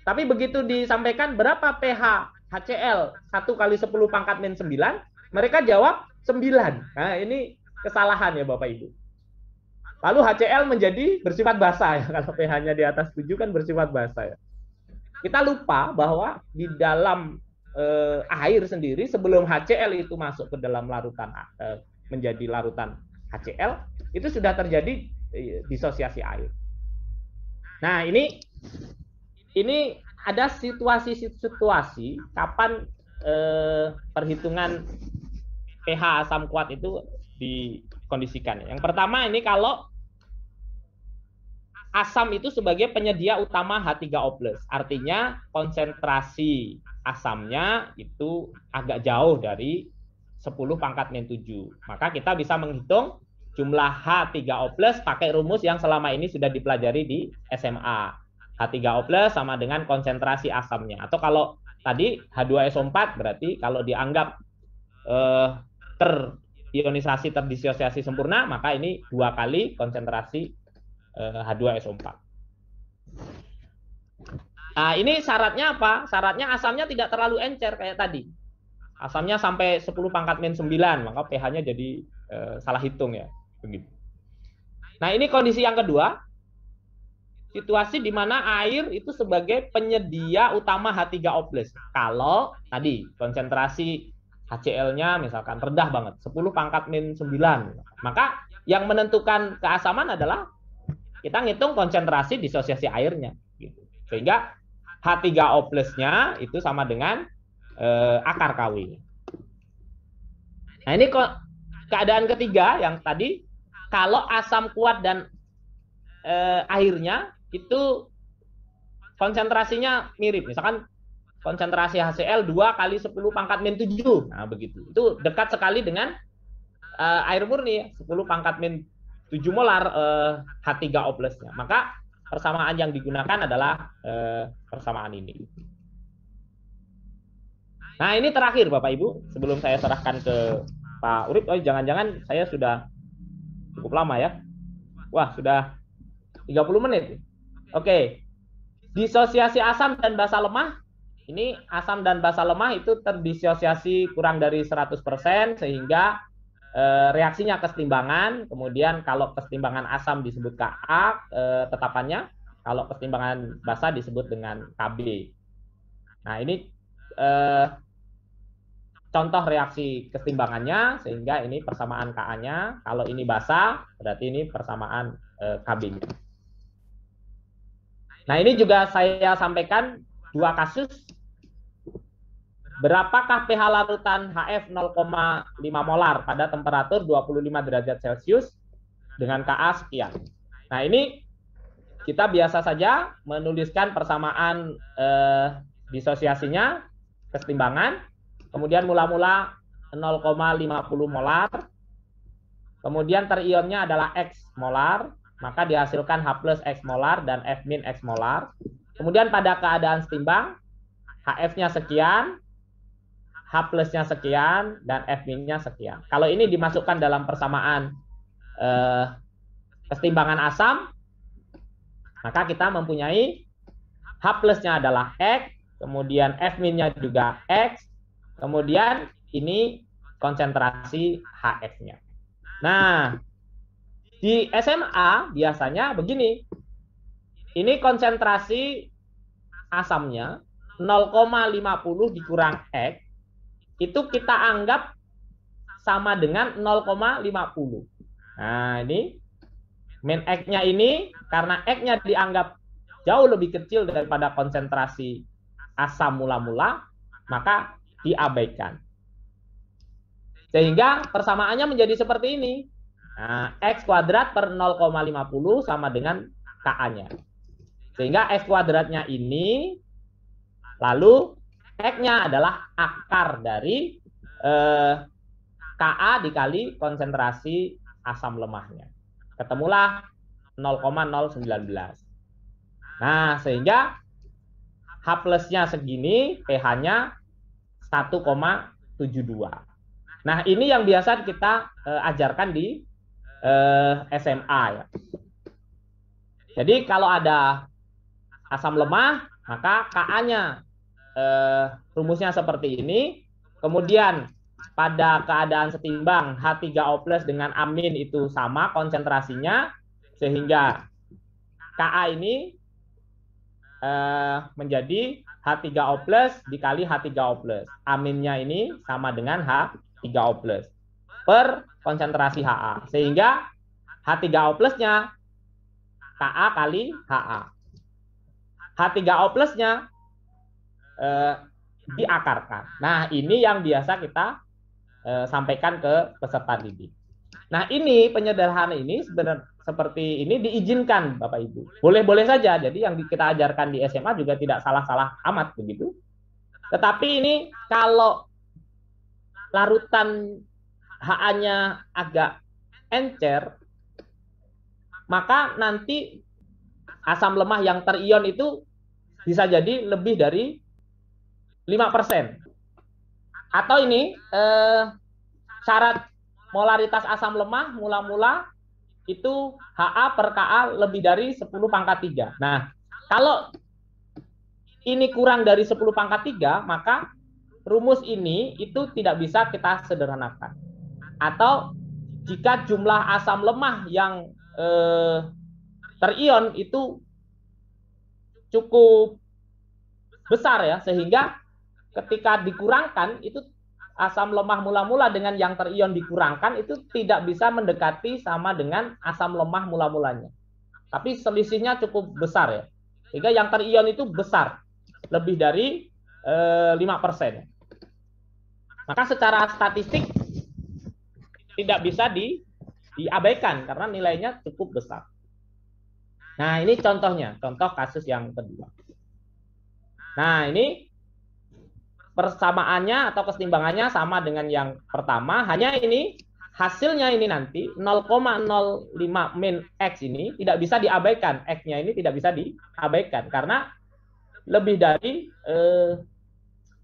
Tapi begitu disampaikan berapa pH HCl 1 kali 10 pangkat min 9, mereka jawab 9. Nah, ini kesalahan ya Bapak Ibu. Lalu HCl menjadi bersifat basa ya. Kalau pH-nya di atas 7 kan bersifat basa ya. Kita lupa bahwa di dalam air sendiri sebelum HCl itu masuk ke dalam larutan menjadi larutan HCl, itu sudah terjadi disosiasi air. Nah, ini ada situasi-situasi kapan perhitungan pH asam kuat itu dikondisikan. Yang pertama ini kalau asam itu sebagai penyedia utama H3O+, artinya konsentrasi asamnya itu agak jauh dari 10 pangkat min 7. Maka kita bisa menghitung jumlah H3O+ pakai rumus yang selama ini sudah dipelajari di SMA. H3O+ sama dengan konsentrasi asamnya. Atau kalau tadi H2SO4 berarti kalau dianggap terionisasi, terdisosiasi sempurna, maka ini 2 kali konsentrasi H2SO4. Nah, ini syaratnya apa? Syaratnya asamnya tidak terlalu encer kayak tadi. Asamnya sampai 10 pangkat min 9, maka pH-nya jadi salah hitung ya. Begitu. Nah, ini kondisi yang kedua. Situasi di mana air itu sebagai penyedia utama H3O+. Kalau tadi konsentrasi HCl-nya misalkan rendah banget, 10 pangkat min 9. Maka yang menentukan keasaman adalah kita ngitung konsentrasi disosiasi airnya. Gitu. Sehingga H3O+-nya itu sama dengan akar KW. Nah, ini keadaan ketiga yang tadi, kalau asam kuat dan airnya itu konsentrasinya mirip. Misalkan konsentrasi HCl 2 kali 10 pangkat min 7. Nah, begitu. Itu dekat sekali dengan air murni, 10 pangkat min 7 molar H3O+-nya. Maka persamaan yang digunakan adalah persamaan ini. Nah, ini terakhir Bapak Ibu, sebelum saya serahkan ke Pak Urip. Oh, jangan-jangan saya sudah cukup lama ya. Wah, sudah 30 menit. Oke. Disosiasi asam dan basa lemah. Ini asam dan basa lemah itu terdisosiasi kurang dari 100%, sehingga reaksinya kesetimbangan. Kemudian kalau kesetimbangan asam disebut Ka tetapannya, kalau kesetimbangan basa disebut dengan Kb. Nah, ini contoh reaksi kesetimbangannya, sehingga ini persamaan Ka-nya. Kalau ini basa, berarti ini persamaan Kb-nya. Nah, ini juga saya sampaikan 2 kasus. Berapakah pH larutan HF 0,5 molar pada temperatur 25 derajat Celcius dengan Ka sekian. Nah, ini kita biasa saja menuliskan persamaan disosiasinya, kesetimbangan, kemudian mula-mula 0,50 molar, kemudian terionnya adalah X molar, maka dihasilkan H plus X molar dan F min X molar. Kemudian pada keadaan setimbang, HF-nya sekian, H plusnya sekian dan F minnya sekian. Kalau ini dimasukkan dalam persamaan kesetimbangan asam, maka kita mempunyai H plusnya adalah X, kemudian F minnya juga X, kemudian ini konsentrasi HF-nya. Nah, di SMA biasanya begini. Ini konsentrasi asamnya 0,50 dikurang X, itu kita anggap sama dengan 0,50. Nah, ini min X-nya ini, karena X-nya dianggap jauh lebih kecil daripada konsentrasi asam mula-mula, maka diabaikan. Sehingga persamaannya menjadi seperti ini. Nah, X kuadrat per 0,50 sama dengan Ka-nya. Sehingga X kuadratnya ini, lalu X-nya adalah akar dari Ka dikali konsentrasi asam lemahnya. Ketemulah 0,019. Nah, sehingga H plusnya segini, pH-nya 1,72. Nah, ini yang biasa kita ajarkan di SMA ya. Jadi kalau ada asam lemah, maka Ka-nya rumusnya seperti ini. Kemudian pada keadaan setimbang H3O+ dengan amin itu sama konsentrasinya, sehingga Ka ini menjadi H3O+ dikali H3O+. Aminnya ini sama dengan H3O+ per konsentrasi Ha. Sehingga H3O+-nya Ka kali Ha. H3O+-nya diakarkan. Nah, ini yang biasa kita sampaikan ke peserta didik. Nah, ini penyederhanaan ini sebenarnya seperti ini diizinkan Bapak Ibu. Boleh-boleh saja. Jadi yang kita ajarkan di SMA juga tidak salah-salah amat begitu. Tetapi ini kalau larutan Ha-nya agak encer, maka nanti asam lemah yang terion itu bisa jadi lebih dari 5%. Atau ini syarat molaritas asam lemah mula-mula itu Ha per Ka lebih dari 10⁻³. Nah, kalau ini kurang dari 10⁻³, maka rumus ini itu tidak bisa kita sederhanakan. Atau jika jumlah asam lemah yang terion itu cukup besar ya, sehingga ketika dikurangkan itu asam lemah mula-mula dengan yang terion dikurangkan itu tidak bisa mendekati sama dengan asam lemah mula-mulanya. Tapi selisihnya cukup besar ya. Sehingga yang terion itu besar, lebih dari 5%. Maka secara statistik tidak bisa diabaikan karena nilainya cukup besar. Nah, ini contohnya, contoh kasus yang kedua. Nah, ini persamaannya atau kesetimbangannya sama dengan yang pertama, hanya ini hasilnya ini nanti 0,05 min X ini tidak bisa diabaikan. X-nya ini tidak bisa diabaikan karena lebih dari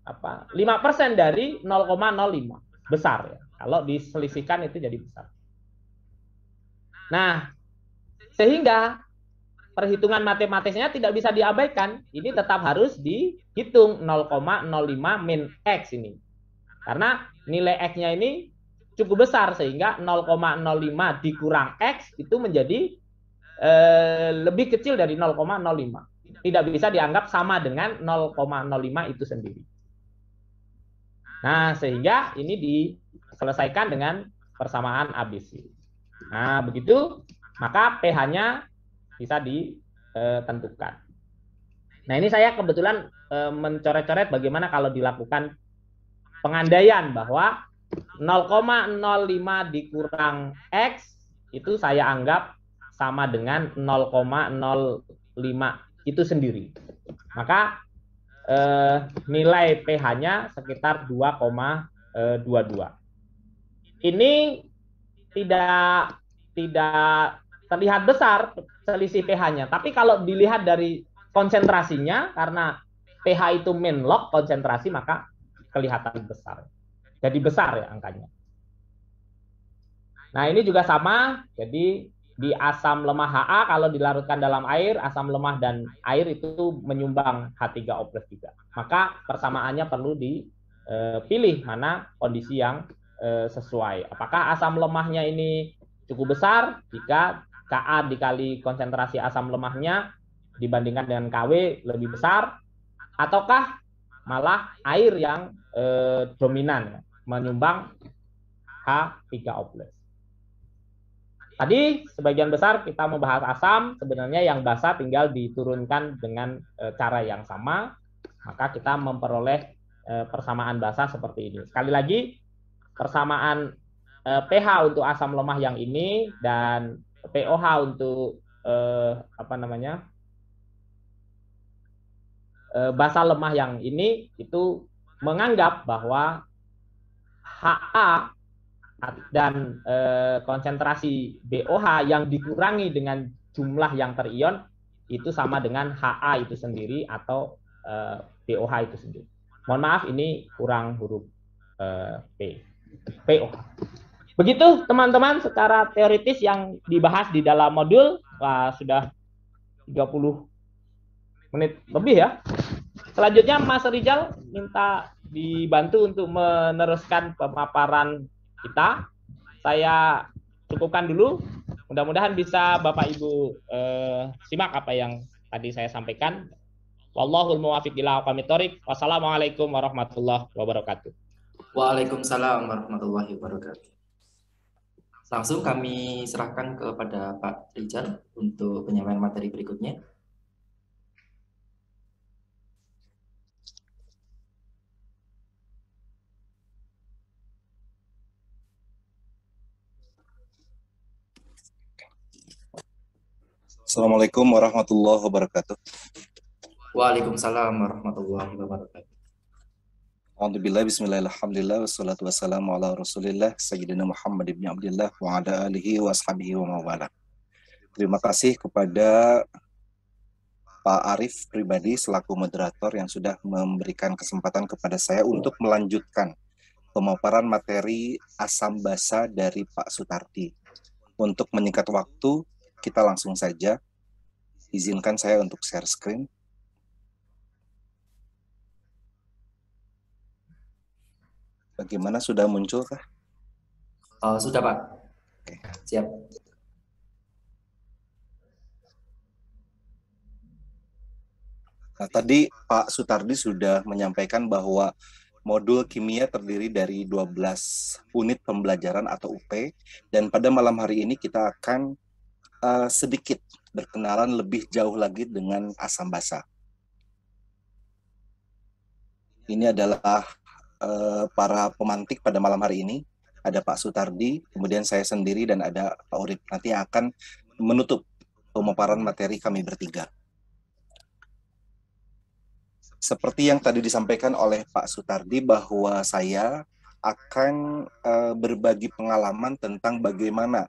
5% dari 0,05. Besar ya. Kalau diselisihkan itu jadi besar. Nah, sehingga perhitungan matematisnya tidak bisa diabaikan. Ini tetap harus dihitung 0,05 min X ini. Karena nilai X-nya ini cukup besar sehingga 0,05 dikurang X itu menjadi lebih kecil dari 0,05. Tidak bisa dianggap sama dengan 0,05 itu sendiri. Nah, sehingga ini diselesaikan dengan persamaan ABC. Nah, begitu, maka pH-nya bisa ditentukan. Nah, ini saya kebetulan mencoret-coret bagaimana kalau dilakukan pengandaian bahwa 0,05 dikurang X itu saya anggap sama dengan 0,05 itu sendiri. Maka nilai pH-nya sekitar 2,22. Ini tidak terlihat besar selisih pH-nya, tapi kalau dilihat dari konsentrasinya, karena pH itu min log konsentrasi, maka kelihatan besar. Jadi besar ya angkanya. Nah, ini juga sama. Jadi di asam lemah Ha kalau dilarutkan dalam air, asam lemah dan air itu menyumbang H3O+3. Maka persamaannya perlu dipilih mana kondisi yang sesuai. Apakah asam lemahnya ini cukup besar jika Ka dikali konsentrasi asam lemahnya dibandingkan dengan Kw lebih besar, ataukah malah air yang dominan menyumbang H3O+. Tadi sebagian besar kita membahas asam, sebenarnya yang basa tinggal diturunkan dengan cara yang sama, maka kita memperoleh persamaan basa seperti ini. Sekali lagi, persamaan pH untuk asam lemah yang ini dan pOH untuk basa lemah yang ini itu menganggap bahwa Ha dan konsentrasi BOH yang dikurangi dengan jumlah yang terion itu sama dengan Ha itu sendiri atau BOH itu sendiri. Mohon maaf, ini kurang huruf POH. Begitu teman-teman secara teoritis yang dibahas di dalam modul. Wah, sudah 30 menit lebih ya. Selanjutnya Mas Rizal minta dibantu untuk meneruskan pemaparan kita. Saya cukupkan dulu. Mudah-mudahan bisa Bapak Ibu simak apa yang tadi saya sampaikan. Wallahul muwaffiq ila aqwamit thoriq. Wassalamualaikum warahmatullahi wabarakatuh. Waalaikumsalam warahmatullahi wabarakatuh. Langsung kami serahkan kepada Pak Rizal untuk penyampaian materi berikutnya. Assalamualaikum warahmatullahi wabarakatuh. Waalaikumsalam warahmatullahi wabarakatuh. Alhamdulillah, bismillah, alhamdulillah, wassalatu wassalamu ala rasulillah, Sayyidina Muhammad ibn Abdillah, wa ala alihi wa ashabihi wa mawala. Terima kasih kepada Pak Arif pribadi selaku moderator yang sudah memberikan kesempatan kepada saya untuk melanjutkan pemaparan materi asam basa dari Pak Sutardi. Untuk menyingkat waktu, kita langsung saja. Izinkan saya untuk share screen. Bagaimana, sudah muncul kah? Sudah Pak. Oke. Siap. Nah, tadi Pak Sutardi sudah menyampaikan bahwa modul kimia terdiri dari 12 unit pembelajaran atau UP, dan pada malam hari ini kita akan sedikit berkenalan lebih jauh lagi dengan asam basa. Ini adalah para pemantik pada malam hari ini. Ada Pak Sutardi, kemudian saya sendiri, dan ada Pak Urip. Nanti akan menutup pemaparan materi kami bertiga. Seperti yang tadi disampaikan oleh Pak Sutardi, bahwa saya akan berbagi pengalaman tentang bagaimana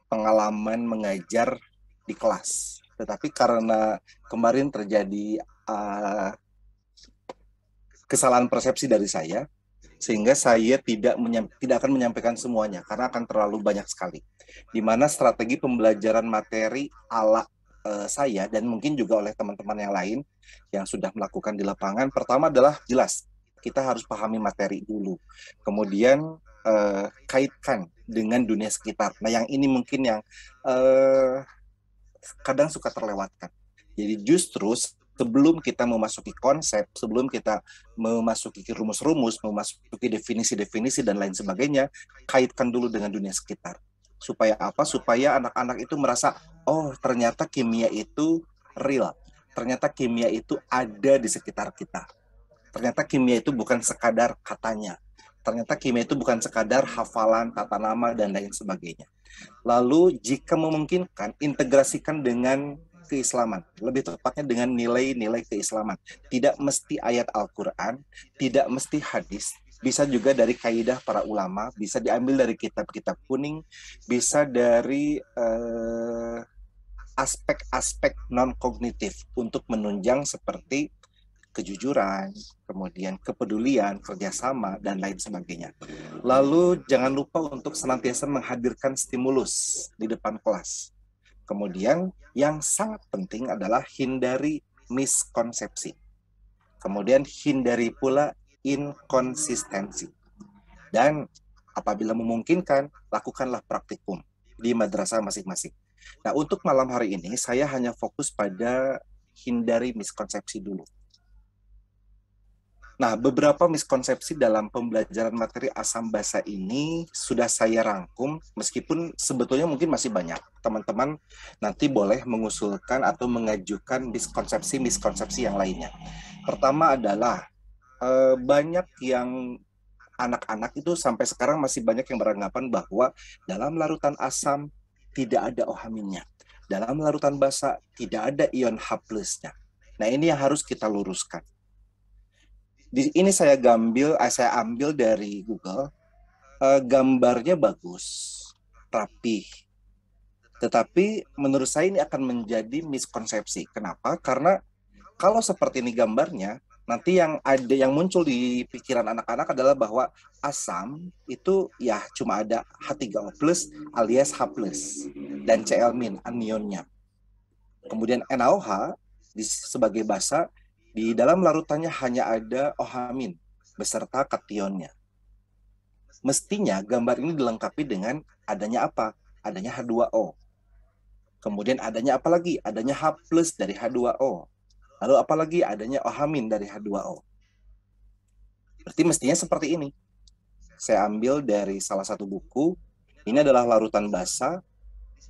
pengalaman mengajar di kelas. Tetapi karena kemarin terjadi kesalahan persepsi dari saya, sehingga saya tidak akan menyampaikan semuanya karena akan terlalu banyak sekali. Di mana strategi pembelajaran materi ala saya dan mungkin juga oleh teman-teman yang lain yang sudah melakukan di lapangan, pertama adalah jelas kita harus pahami materi dulu, kemudian kaitkan dengan dunia sekitar. Nah, yang ini mungkin yang kadang suka terlewatkan. Jadi justru sebelum kita memasuki konsep, sebelum kita memasuki rumus-rumus, memasuki definisi-definisi dan lain sebagainya, kaitkan dulu dengan dunia sekitar. Supaya apa? Supaya anak-anak itu merasa, oh ternyata kimia itu real. Ternyata kimia itu ada di sekitar kita. Ternyata kimia itu bukan sekadar katanya. Ternyata kimia itu bukan sekadar hafalan, tata nama, dan lain sebagainya. Lalu jika memungkinkan, integrasikan dengan keislaman, lebih tepatnya dengan nilai-nilai keislaman. Tidak mesti ayat Al-Quran, tidak mesti hadis, bisa juga dari kaidah para ulama, bisa diambil dari kitab-kitab kuning, bisa dari aspek-aspek non-kognitif untuk menunjang seperti kejujuran, kemudian kepedulian, kerjasama, dan lain sebagainya. Lalu jangan lupa untuk senantiasa menghadirkan stimulus di depan kelas. Kemudian yang sangat penting adalah hindari miskonsepsi. Kemudian hindari pula inkonsistensi. Dan apabila memungkinkan, lakukanlah praktikum di madrasah masing-masing. Nah, untuk malam hari ini, saya hanya fokus pada hindari miskonsepsi dulu. Nah, beberapa miskonsepsi dalam pembelajaran materi asam basa ini sudah saya rangkum, meskipun sebetulnya mungkin masih banyak. Teman-teman nanti boleh mengusulkan atau mengajukan miskonsepsi yang lainnya. Pertama adalah, banyak yang anak-anak itu sampai sekarang masih banyak yang beranggapan bahwa dalam larutan asam tidak ada OH-nya. Dalam larutan basa tidak ada ion H+-nya. Nah, ini yang harus kita luruskan. Ini saya ambil dari Google. Gambarnya bagus, rapih. Tetapi menurut saya ini akan menjadi miskonsepsi. Kenapa? Karena kalau seperti ini gambarnya, nanti yang muncul di pikiran anak-anak adalah bahwa asam itu ya cuma ada H3O+ alias H+ dan Cl- anionnya. Kemudian NaOH sebagai basa, di dalam larutannya hanya ada OH- beserta kationnya. Mestinya gambar ini dilengkapi dengan adanya apa? Adanya H2O. Kemudian adanya apa lagi? Adanya H+ dari H2O. Lalu apalagi adanya OH- dari H2O. Berarti mestinya seperti ini. Saya ambil dari salah satu buku. Ini adalah larutan basa.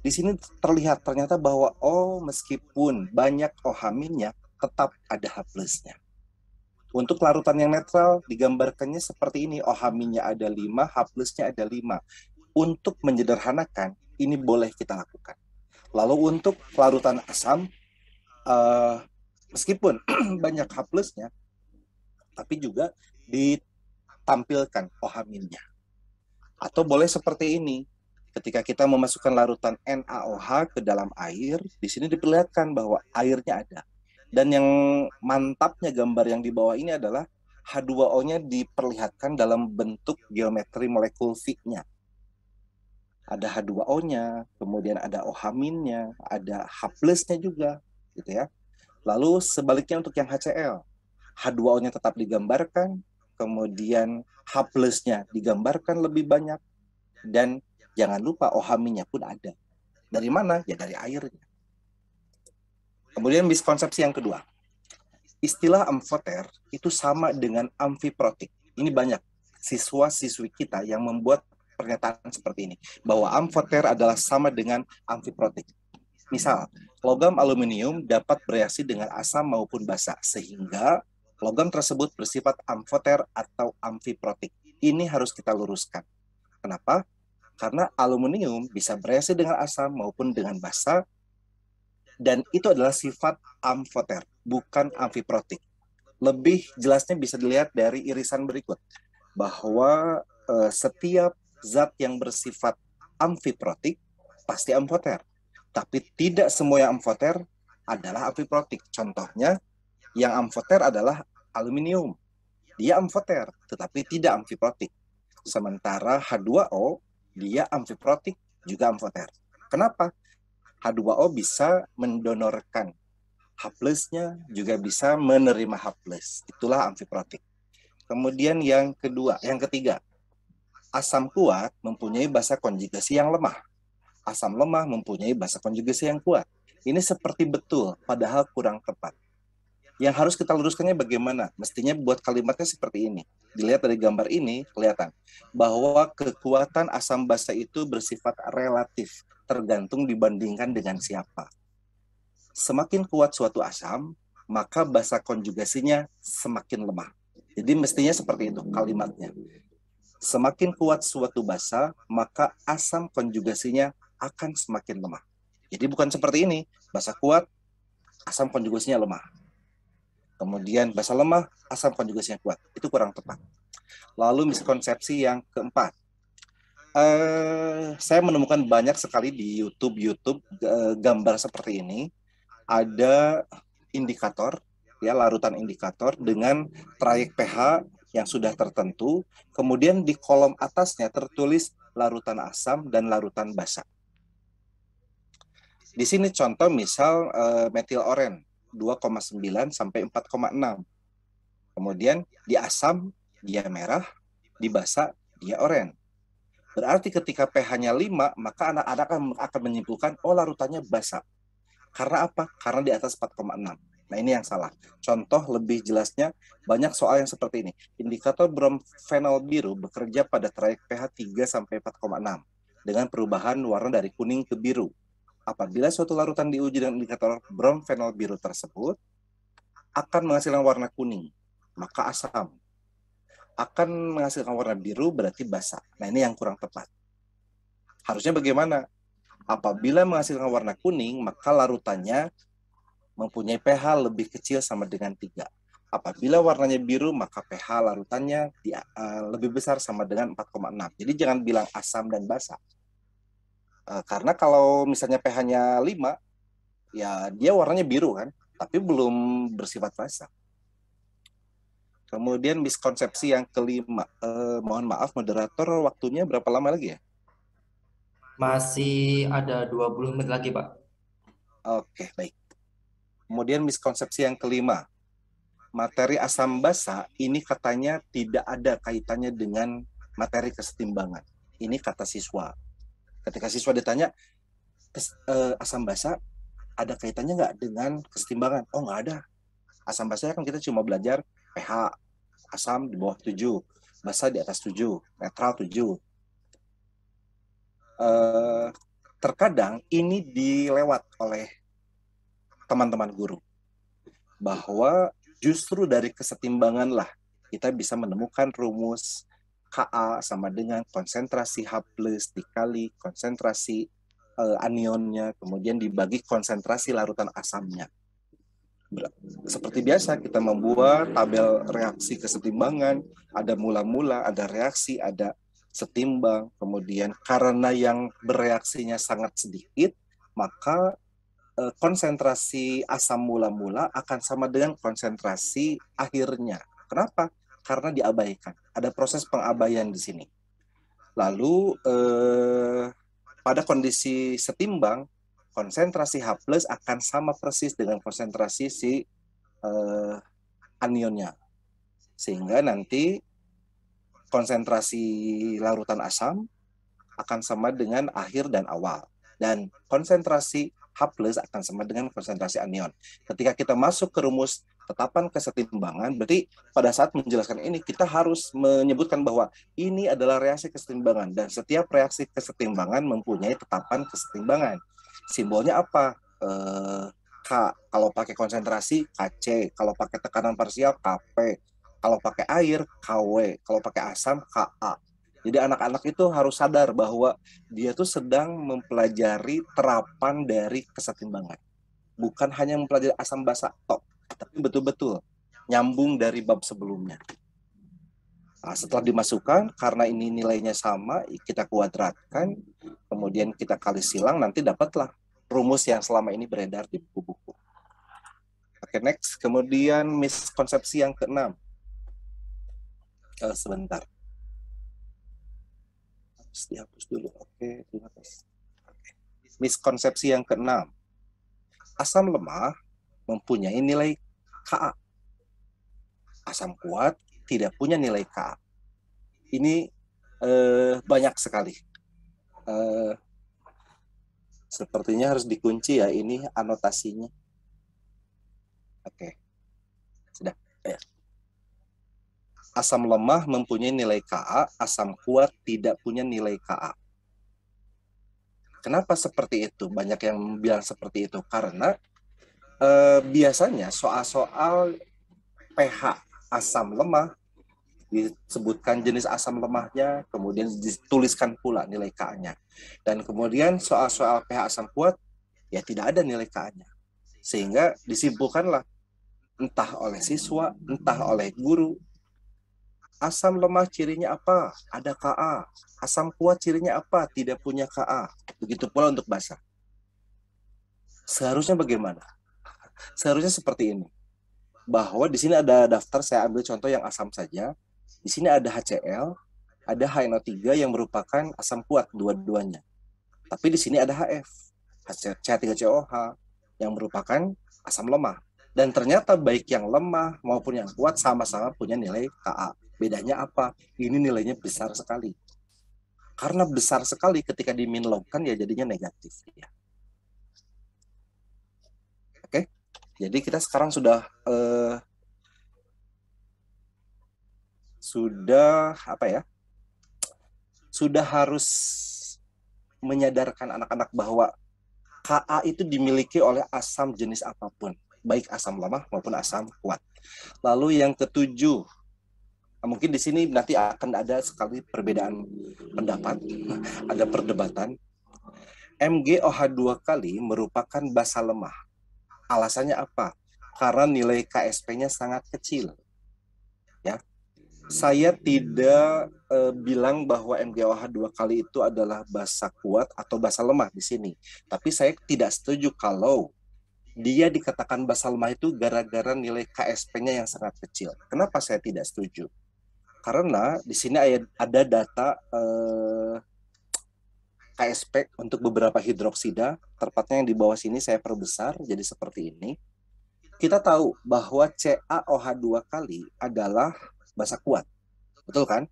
Di sini terlihat ternyata bahwa meskipun banyak OH-nya, tetap ada H+-nya. Untuk larutan yang netral digambarkannya seperti ini. OH-nya ada 5, H+-nya ada 5. Untuk menyederhanakan, ini boleh kita lakukan. Lalu untuk larutan asam, meskipun banyak H+-nya, tapi juga ditampilkan OH-nya. Atau boleh seperti ini. Ketika kita memasukkan larutan NaOH ke dalam air, di sini diperlihatkan bahwa airnya ada. Dan yang mantapnya gambar yang di bawah ini adalah H2O-nya diperlihatkan dalam bentuk geometri molekul V-nya. Ada H2O-nya, kemudian ada OH-nya, ada H+-nya juga, gitu ya. Lalu sebaliknya untuk yang HCl, H2O-nya tetap digambarkan, kemudian H+-nya digambarkan lebih banyak, dan jangan lupa OH-nya pun ada. Dari mana? Ya dari airnya. Kemudian miskonsepsi yang kedua. Istilah amfoter itu sama dengan amfiprotik. Ini banyak siswa-siswi kita yang membuat pernyataan seperti ini. Bahwa amfoter adalah sama dengan amfiprotik. Misal, logam aluminium dapat bereaksi dengan asam maupun basa. Sehingga logam tersebut bersifat amfoter atau amfiprotik. Ini harus kita luruskan. Kenapa? Karena aluminium bisa bereaksi dengan asam maupun dengan basa, dan itu adalah sifat amfoter, bukan amfiprotik. Lebih jelasnya bisa dilihat dari irisan berikut, bahwa setiap zat yang bersifat amfiprotik pasti amfoter, tapi tidak semua yang amfoter adalah amfiprotik. Contohnya, yang amfoter adalah aluminium. Dia amfoter, tetapi tidak amfiprotik. Sementara H2O, dia amfiprotik, juga amfoter. Kenapa? H2O bisa mendonorkan H+-nya, juga bisa menerima H+. Itulah amfiprotik. Kemudian yang ketiga, asam kuat mempunyai basa konjugasi yang lemah. Asam lemah mempunyai basa konjugasi yang kuat. Ini seperti betul, padahal kurang tepat. Yang harus kita luruskannya bagaimana? Mestinya buat kalimatnya seperti ini. Dilihat dari gambar ini, kelihatan bahwa kekuatan asam basa itu bersifat relatif, tergantung dibandingkan dengan siapa. Semakin kuat suatu asam, maka basa konjugasinya semakin lemah. Jadi mestinya seperti itu kalimatnya. Semakin kuat suatu basa, maka asam konjugasinya akan semakin lemah. Jadi bukan seperti ini, basa kuat, asam konjugasinya lemah. Kemudian basa lemah, asam konjugasinya kuat. Itu kurang tepat. Lalu miskonsepsi yang keempat. Saya menemukan banyak sekali di YouTube gambar seperti ini. Ada indikator ya, larutan indikator dengan trayek pH yang sudah tertentu, kemudian di kolom atasnya tertulis larutan asam dan larutan basa. Di sini contoh misal metil oren 2,9 sampai 4,6. Kemudian di asam dia merah, di basa dia oren. Berarti ketika pH-nya 5, maka anak-anak akan menyimpulkan, oh larutannya basa. Karena apa? Karena di atas 4,6. Nah ini yang salah. Contoh lebih jelasnya, banyak soal yang seperti ini. Indikator bromfenol biru bekerja pada trayek pH 3 sampai 4,6 dengan perubahan warna dari kuning ke biru. Apabila suatu larutan diuji dengan indikator bromfenol biru tersebut akan menghasilkan warna kuning, maka asam. Akan menghasilkan warna biru berarti basa. Nah ini yang kurang tepat. Harusnya bagaimana? Apabila menghasilkan warna kuning, maka larutannya mempunyai pH lebih kecil sama dengan 3. Apabila warnanya biru, maka pH larutannya lebih besar sama dengan 4,6. Jadi jangan bilang asam dan basa. Karena kalau misalnya pH-nya 5, ya dia warnanya biru kan, tapi belum bersifat basa. Kemudian miskonsepsi yang kelima. Mohon maaf, moderator, waktunya berapa lama lagi ya? Masih ada 20 menit lagi, Pak. Oke, baik. Kemudian miskonsepsi yang kelima. Materi asam basa ini katanya tidak ada kaitannya dengan materi kesetimbangan. Ini kata siswa. Ketika siswa ditanya, asam basa ada kaitannya nggak dengan kesetimbangan? Oh, nggak ada. Asam basa kan kita cuma belajar pH, asam di bawah 7, basa di atas 7, netral 7. Terkadang ini dilewat oleh teman-teman guru. Bahwa justru dari kesetimbangan lah kita bisa menemukan rumus Ka sama dengan konsentrasi H+ dikali konsentrasi anionnya, kemudian dibagi konsentrasi larutan asamnya. Seperti biasa kita membuat tabel reaksi kesetimbangan, ada mula-mula, ada reaksi, ada setimbang, kemudian karena yang bereaksinya sangat sedikit, maka konsentrasi asam mula-mula akan sama dengan konsentrasi akhirnya. Kenapa? Karena diabaikan. Ada proses pengabaian di sini. Lalu pada kondisi setimbang, konsentrasi H+ akan sama persis dengan konsentrasi si anionnya. Sehingga nanti konsentrasi larutan asam akan sama dengan akhir dan awal. Dan konsentrasi H+ akan sama dengan konsentrasi anion. Ketika kita masuk ke rumus tetapan kesetimbangan, berarti pada saat menjelaskan ini kita harus menyebutkan bahwa ini adalah reaksi kesetimbangan dan setiap reaksi kesetimbangan mempunyai tetapan kesetimbangan. Simbolnya apa? K, kalau pakai konsentrasi Kc, kalau pakai tekanan parsial Kp, kalau pakai air Kw, kalau pakai asam Ka. Jadi anak-anak itu harus sadar bahwa dia tuh sedang mempelajari terapan dari kesetimbangan. Bukan hanya mempelajari asam basa tok, tapi betul-betul nyambung dari bab sebelumnya. Nah, setelah dimasukkan, karena ini nilainya sama, kita kuadratkan, kemudian kita kali silang, nanti dapatlah rumus yang selama ini beredar di buku-buku. Oke, next. Kemudian miskonsepsi yang keenam. Sebentar. Harus dihapus dulu. Oke, terima kasih. Miskonsepsi yang keenam. Asam lemah mempunyai nilai Ka. Asam kuat tidak punya nilai Ka. Ini banyak sekali. Sepertinya harus dikunci ya, ini anotasinya. Oke. Sudah. Ya. Asam lemah mempunyai nilai Ka, asam kuat tidak punya nilai Ka. Kenapa seperti itu? Banyak yang bilang seperti itu. Karena biasanya soal-soal pH asam lemah disebutkan jenis asam lemahnya, kemudian dituliskan pula nilai Ka-nya. Dan kemudian soal-soal pH asam kuat, ya tidak ada nilai Ka-nya. Sehingga disimpulkanlah entah oleh siswa, entah oleh guru, asam lemah cirinya apa? Ada Ka. Asam kuat cirinya apa? Tidak punya Ka. Begitu pula untuk basa. Seharusnya bagaimana? Seharusnya seperti ini. bahwa di sini ada daftar, saya ambil contoh yang asam saja. Di sini ada HCl, ada HNO3 yang merupakan asam kuat dua-duanya. Tapi di sini ada HF, CH3COH yang merupakan asam lemah. Dan ternyata baik yang lemah maupun yang kuat sama-sama punya nilai Ka. Bedanya apa? Ini nilainya besar sekali. Karena besar sekali ketika diminlogkan ya jadinya negatif. Ya. Oke, jadi kita sekarang sudah sudah harus menyadarkan anak-anak bahwa Ka itu dimiliki oleh asam jenis apapun, baik asam lemah maupun asam kuat. Lalu yang ketujuh, mungkin di sini nanti akan ada sekali perbedaan pendapat, ada perdebatan. MgOH2 kali merupakan basa lemah. Alasannya apa? Karena nilai KSP-nya sangat kecil. Ya, saya tidak bilang bahwa MgOH2 kali itu adalah basa kuat atau basa lemah di sini. Tapi saya tidak setuju kalau dia dikatakan basa lemah itu gara-gara nilai KSP-nya yang sangat kecil. Kenapa saya tidak setuju? Karena di sini ada data KSP untuk beberapa hidroksida, tepatnya yang di bawah sini saya perbesar jadi seperti ini. Kita tahu bahwa CaOH2 kali adalah basa kuat, betul kan?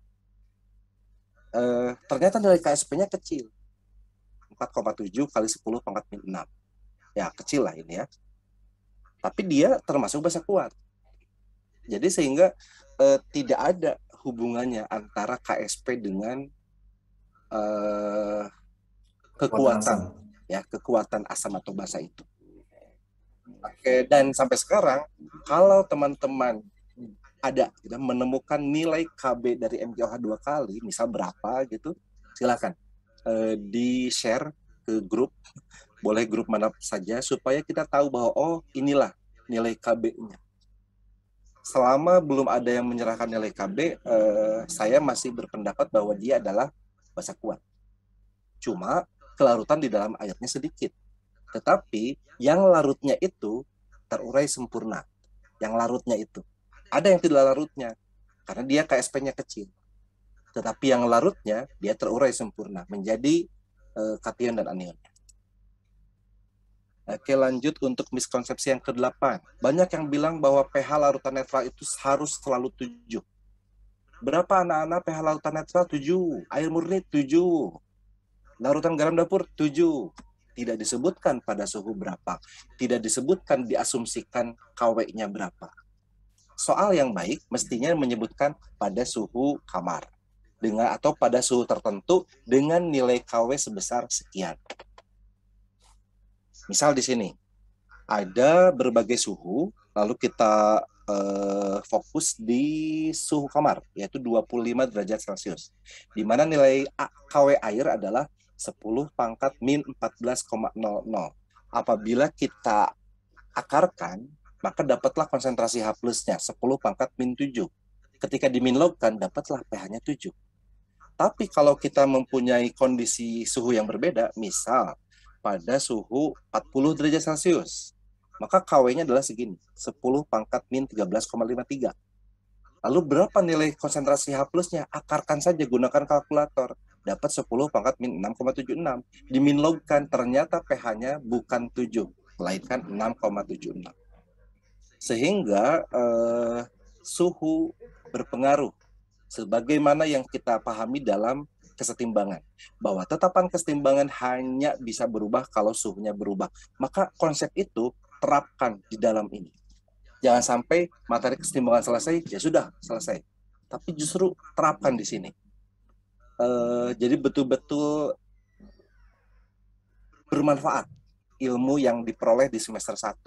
Ternyata nilai KSP-nya kecil, 4,7 kali 10 pangkat min 6. Ya, kecil lah ini ya. Tapi dia termasuk basa kuat. Jadi sehingga tidak ada hubungannya antara KSP dengan kekuatan, ya, kekuatan asam atau basa itu. Oke, dan sampai sekarang kalau teman-teman ada menemukan nilai Kb dari MgOH2 kali, misal berapa gitu, silakan di-share ke grup, boleh grup mana saja, supaya kita tahu bahwa oh inilah nilai Kb-nya. Selama belum ada yang menyerahkan nilai Kb, saya masih berpendapat bahwa dia adalah basa kuat. Cuma kelarutan di dalam airnya sedikit. Tetapi yang larutnya itu terurai sempurna. Yang larutnya itu. Ada yang tidak larutnya, karena dia KSP-nya kecil. Tetapi yang larutnya, dia terurai sempurna, menjadi kation dan anionnya. Oke, lanjut untuk miskonsepsi yang ke-8. Banyak yang bilang bahwa pH larutan netral itu harus selalu 7. Berapa anak-anak pH larutan netral? 7. Air murni 7. Larutan garam dapur 7. Tidak disebutkan pada suhu berapa. Tidak disebutkan diasumsikan KW-nya berapa. Soal yang baik mestinya menyebutkan pada suhu kamar dengan atau pada suhu tertentu dengan nilai KW sebesar sekian. Misal di sini ada berbagai suhu, lalu kita fokus di suhu kamar yaitu 25 derajat Celcius, di mana nilai KW air adalah 10 pangkat min 14,00. Apabila kita akarkan, maka dapatlah konsentrasi H plusnya 10 pangkat min 7. Ketika diminlogkan, dapatlah pH-nya 7. Tapi kalau kita mempunyai kondisi suhu yang berbeda, misal pada suhu 40 derajat Celcius, maka KW-nya adalah segini, 10 pangkat min 13,53. Lalu berapa nilai konsentrasi H plusnya? Akarkan saja, gunakan kalkulator. Dapat 10 pangkat min 6,76. Diminlogkan, ternyata pH-nya bukan 7, melainkan 6,76. Sehingga suhu berpengaruh sebagaimana yang kita pahami dalam kesetimbangan, bahwa tetapan kesetimbangan hanya bisa berubah kalau suhunya berubah. Maka konsep itu terapkan di dalam ini. Jangan sampai materi kesetimbangan selesai, ya sudah selesai. Tapi justru terapkan di sini. Jadi betul-betul bermanfaat ilmu yang diperoleh di semester 1,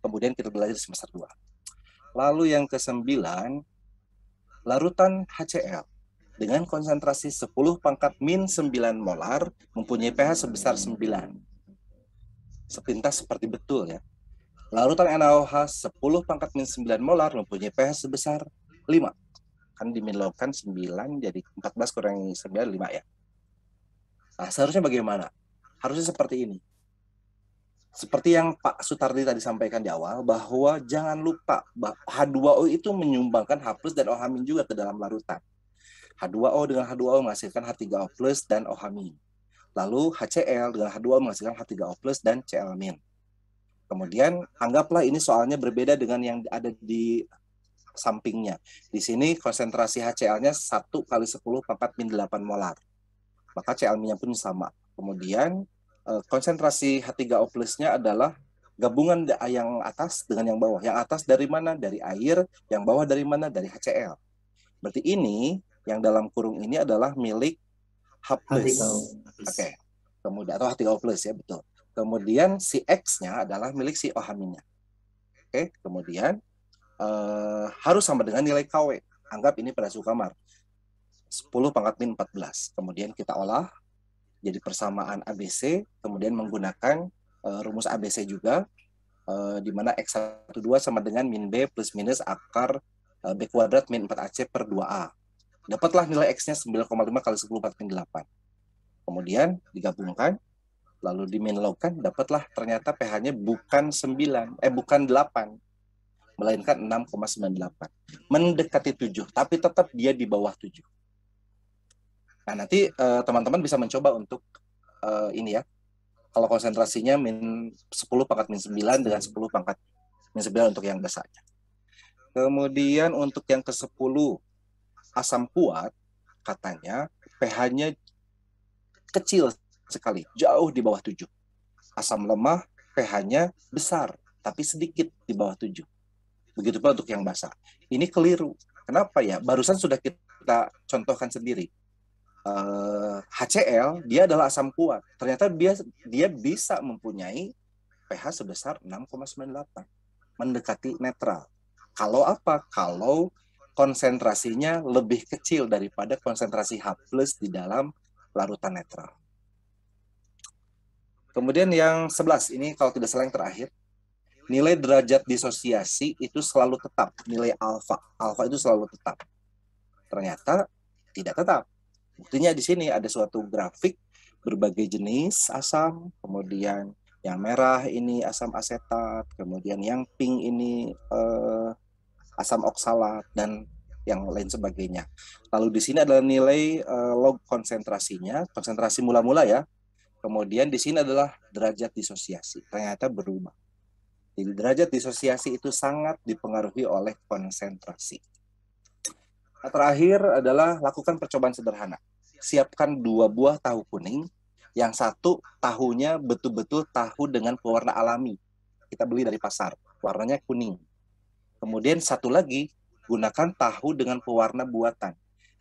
kemudian kita belajar di semester 2. Lalu yang ke-9, larutan HCl dengan konsentrasi 10 pangkat min 9 molar mempunyai pH sebesar 9. Sepintas seperti betul ya. Larutan NaOH 10 pangkat min 9 molar mempunyai pH sebesar 5. Kan diminlogkan 9, jadi 14 kurangi 9, 5 ya. Nah, seharusnya bagaimana? Harusnya seperti ini. seperti yang Pak Sutardi tadi sampaikan di awal, bahwa jangan lupa H2O itu menyumbangkan H plus dan OH- juga ke dalam larutan. H2O dengan H2O menghasilkan H3O plus dan OH-. Lalu HCl dengan H2O menghasilkan H3O plus dan Cl-. Kemudian anggaplah ini soalnya berbeda dengan yang ada di sampingnya. Di sini konsentrasi HCl-nya 1 kali 10 pangkat min 8 molar. Maka Cl-nya pun sama. Kemudian konsentrasi H3O plus-nya adalah gabungan yang atas dengan yang bawah. Yang atas dari mana? Dari air. Yang bawah dari mana? Dari HCl. Berarti ini, yang dalam kurung ini adalah milik H plus. Oke. Kemudian, atau H3O plus ya, betul. Kemudian si X-nya adalah milik si OH-nya. Oke. Kemudian harus sama dengan nilai KW. Anggap ini pada suhu kamar. 10 pangkat min 14. Kemudian kita olah jadi persamaan ABC, kemudian menggunakan rumus ABC juga, di mana X12 sama dengan min B plus minus akar B kuadrat min 4AC per 2A. Dapatlah nilai X-nya 9,5 kali 10 pangkat min 8. Kemudian digabungkan, lalu diminlogkan, dapatlah ternyata pH-nya bukan 8, melainkan 6,98. Mendekati 7, tapi tetap dia di bawah 7. Nah, nanti teman-teman bisa mencoba untuk ini ya. Kalau konsentrasinya min 10 pangkat min 9 dengan 10 pangkat min 9 untuk yang basahnya. Kemudian untuk yang ke-10, asam kuat, katanya pH-nya kecil sekali, jauh di bawah 7. Asam lemah, pH-nya besar, tapi sedikit di bawah 7. Begitu pula untuk yang basah. Ini keliru. Kenapa ya? Barusan sudah kita contohkan sendiri. HCl dia adalah asam kuat. Ternyata dia bisa mempunyai pH sebesar 6,98, mendekati netral. Kalau apa? Kalau konsentrasinya lebih kecil daripada konsentrasi H+ di dalam larutan netral. Kemudian yang 11, ini kalau tidak salah yang terakhir, nilai derajat disosiasi itu selalu tetap. Nilai alfa itu selalu tetap. Ternyata tidak tetap. Buktinya di sini ada suatu grafik berbagai jenis asam, kemudian yang merah ini asam asetat, kemudian yang pink ini asam oksalat, dan yang lain sebagainya. Lalu di sini adalah nilai log konsentrasinya, konsentrasi mula-mula ya. Kemudian di sini adalah derajat disosiasi. Ternyata berubah. Jadi derajat disosiasi itu sangat dipengaruhi oleh konsentrasi. Nah, terakhir adalah lakukan percobaan sederhana. Siapkan 2 buah tahu kuning. Yang satu tahunya betul-betul tahu dengan pewarna alami. Kita beli dari pasar. Warnanya kuning. Kemudian satu lagi, gunakan tahu dengan pewarna buatan.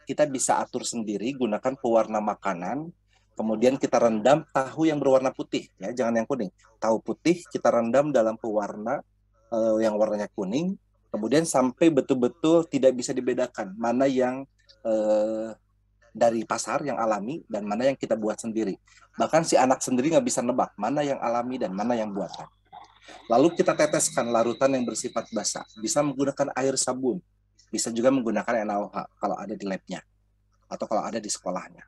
Kita bisa atur sendiri, gunakan pewarna makanan. Kemudian kita rendam tahu yang berwarna putih. Ya, jangan yang kuning. Tahu putih kita rendam dalam pewarna yang warnanya kuning. Kemudian sampai betul-betul tidak bisa dibedakan mana yang dari pasar yang alami dan mana yang kita buat sendiri. Bahkan si anak sendiri nggak bisa nebak mana yang alami dan mana yang buatan. Lalu kita teteskan larutan yang bersifat basah. Bisa menggunakan air sabun. Bisa juga menggunakan NaOH kalau ada di labnya atau kalau ada di sekolahnya.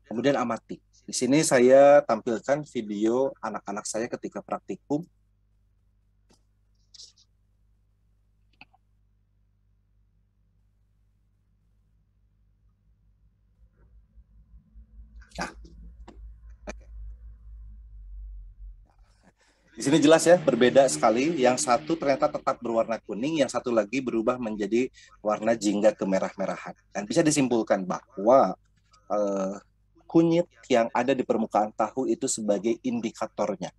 Kemudian amati. Di sini saya tampilkan video anak-anak saya ketika praktikum. Nah, di sini jelas ya, berbeda sekali. Yang satu ternyata tetap berwarna kuning, yang satu lagi berubah menjadi warna jingga kemerah-merahan. Dan bisa disimpulkan bahwa kunyit yang ada di permukaan tahu itu sebagai indikatornya.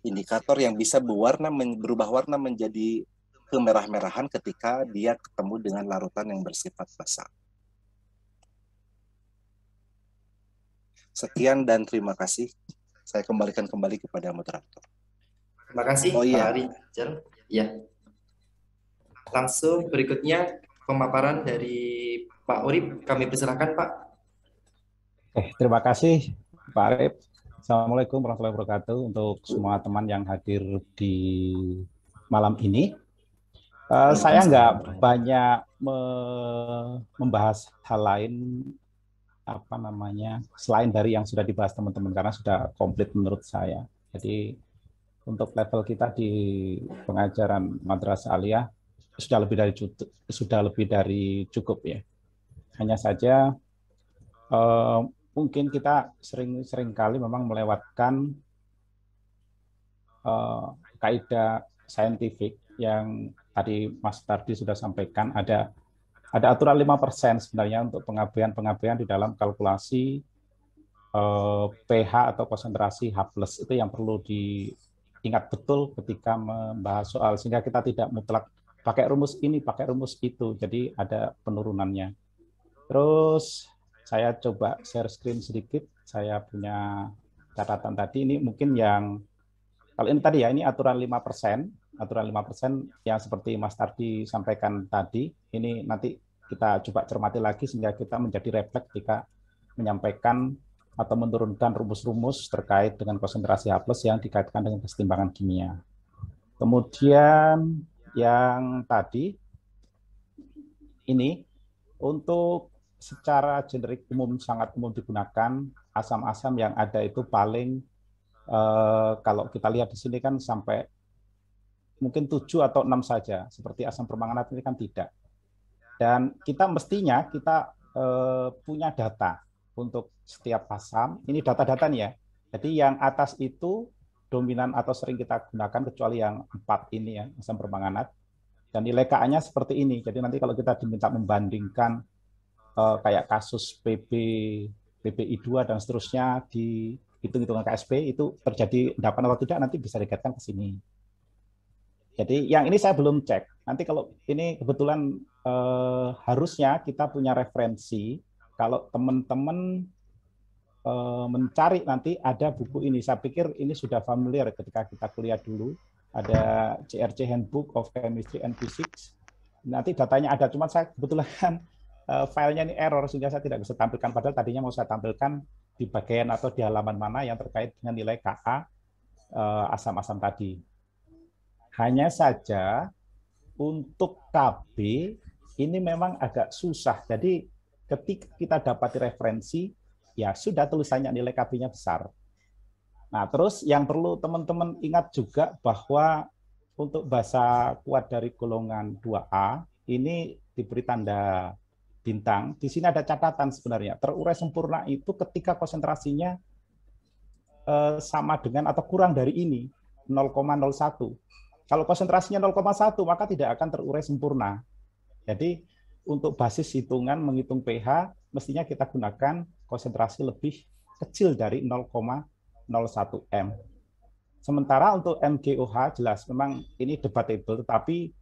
Indikator yang bisa berubah warna menjadi kemerah-merahan ketika dia ketemu dengan larutan yang bersifat basah. Sekian dan terima kasih. Saya kembalikan kembali kepada moderator. Terima kasih Pak Rijal. Ya. Langsung berikutnya pemaparan dari Pak Urip. Kami persilakan Pak. Terima kasih Pak Arif. Assalamualaikum warahmatullahi wabarakatuh untuk semua teman yang hadir di malam ini. Saya nggak banyak membahas hal lain selain dari yang sudah dibahas teman-teman karena sudah komplit menurut saya. Jadi untuk level kita di pengajaran Madrasah Aliyah sudah lebih dari cukup ya. Hanya saja mungkin kita sering kali memang melewatkan kaidah saintifik yang tadi Mas Tardi sudah sampaikan. Ada aturan 5% sebenarnya untuk pengabaian di dalam kalkulasi pH atau konsentrasi H+, itu yang perlu diingat betul ketika membahas soal, sehingga kita tidak mutlak pakai rumus ini, pakai rumus itu, jadi ada penurunannya. Terus saya coba share screen sedikit, saya punya catatan tadi, ini mungkin yang, kalau ini tadi ya, ini aturan 5%, yang seperti Mas Tardi sampaikan tadi, ini nanti kita coba cermati lagi sehingga kita menjadi refleks ketika menyampaikan atau menurunkan rumus-rumus terkait dengan konsentrasi H+ yang dikaitkan dengan kesetimbangan kimia. Kemudian yang tadi, ini untuk secara generik sangat umum digunakan, asam-asam yang ada itu paling, kalau kita lihat di sini kan sampai mungkin 7 atau 6 saja, seperti asam permanganat ini kan tidak. Dan kita mestinya punya data untuk setiap asam, ini data-data nih ya. Jadi yang atas itu dominan atau sering kita gunakan, kecuali yang 4 ini ya, asam permanganat. Dan nilai Ka-nya seperti ini. Jadi nanti kalau kita diminta membandingkan kayak kasus PBI2 dan seterusnya di hitung-hitungan KSP, itu terjadi endapan atau tidak nanti bisa dikaitkan ke sini. Jadi yang ini saya belum cek. Nanti kalau ini kebetulan harusnya kita punya referensi. Kalau teman-teman mencari nanti ada buku ini. Saya pikir ini sudah familiar ketika kita kuliah dulu. Ada JRC Handbook of Chemistry and Physics. Nanti datanya ada, cuma saya kebetulan filenya ini error sehingga saya tidak bisa tampilkan. Padahal tadinya mau saya tampilkan di bagian atau di halaman mana yang terkait dengan nilai Ka asam-asam tadi. Hanya saja untuk KB ini memang agak susah. Jadi ketika kita dapat referensi, ya sudah tulisannya nilai KB-nya besar. Nah, terus yang perlu teman-teman ingat juga bahwa untuk basa kuat dari golongan 2A, ini diberi tanda bintang. Di sini ada catatan sebenarnya. Terurai sempurna itu ketika konsentrasinya sama dengan atau kurang dari ini, 0,01. Kalau konsentrasinya 0,1, maka tidak akan terurai sempurna. Jadi, untuk basis hitungan menghitung pH, mestinya kita gunakan konsentrasi lebih kecil dari 0,01 m. Sementara untuk MgOH jelas memang ini debatable, tetapi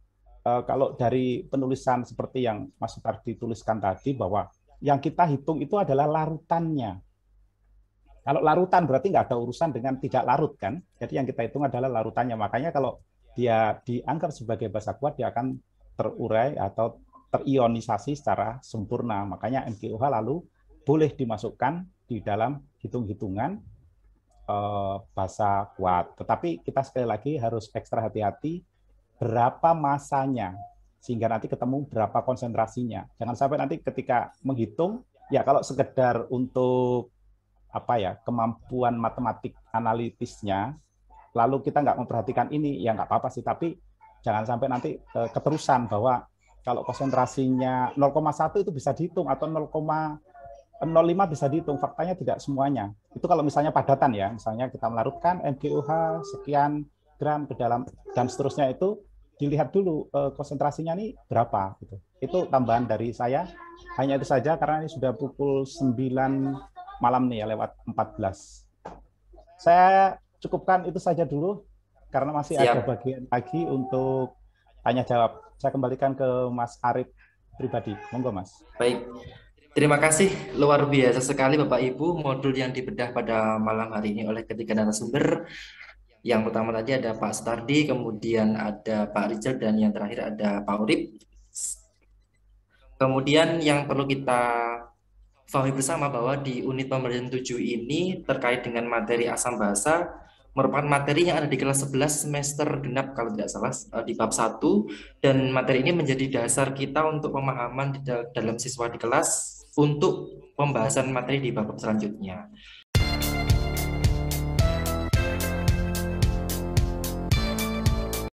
kalau dari penulisan seperti yang Mas Sutardi tuliskan tadi, bahwa yang kita hitung itu adalah larutannya. Kalau larutan berarti nggak ada urusan dengan tidak larut kan? Jadi yang kita hitung adalah larutannya. Makanya kalau dia dianggap sebagai basa kuat, dia akan terurai atau terionisasi secara sempurna. Makanya MgOH lalu boleh dimasukkan di dalam hitung-hitungan basa kuat. Tetapi kita sekali lagi harus ekstra hati-hati berapa masanya, sehingga nanti ketemu berapa konsentrasinya. Jangan sampai nanti ketika menghitung, ya kalau sekedar untuk kemampuan matematik analitisnya, lalu kita nggak memperhatikan ini, ya nggak apa-apa sih. Tapi jangan sampai nanti keterusan bahwa kalau konsentrasinya 0,1 itu bisa dihitung atau 0,05 bisa dihitung. Faktanya tidak semuanya. Itu kalau misalnya padatan ya, misalnya kita melarutkan MgOH sekian gram ke dalam dan seterusnya, itu dilihat dulu konsentrasinya nih berapa gitu. Itu tambahan dari saya. Hanya itu saja karena ini sudah pukul 9 malam nih ya, lewat 14. Saya cukupkan itu saja dulu karena masih ada bagian lagi untuk tanya jawab. Saya kembalikan ke Mas Arif pribadi. Monggo Mas. Baik. Terima kasih, luar biasa sekali Bapak Ibu modul yang dibedah pada malam hari ini oleh ketiga narasumber. Yang pertama tadi ada Pak Sutardi, kemudian ada Pak Rizal, dan yang terakhir ada Pak Urip. Kemudian yang perlu kita pahami bersama bahwa di unit pembelajaran 7 ini terkait dengan materi asam basa merupakan materi yang ada di kelas 11 semester genap kalau tidak salah di bab 1, dan materi ini menjadi dasar kita untuk pemahaman dalam siswa di kelas untuk pembahasan materi di bab selanjutnya.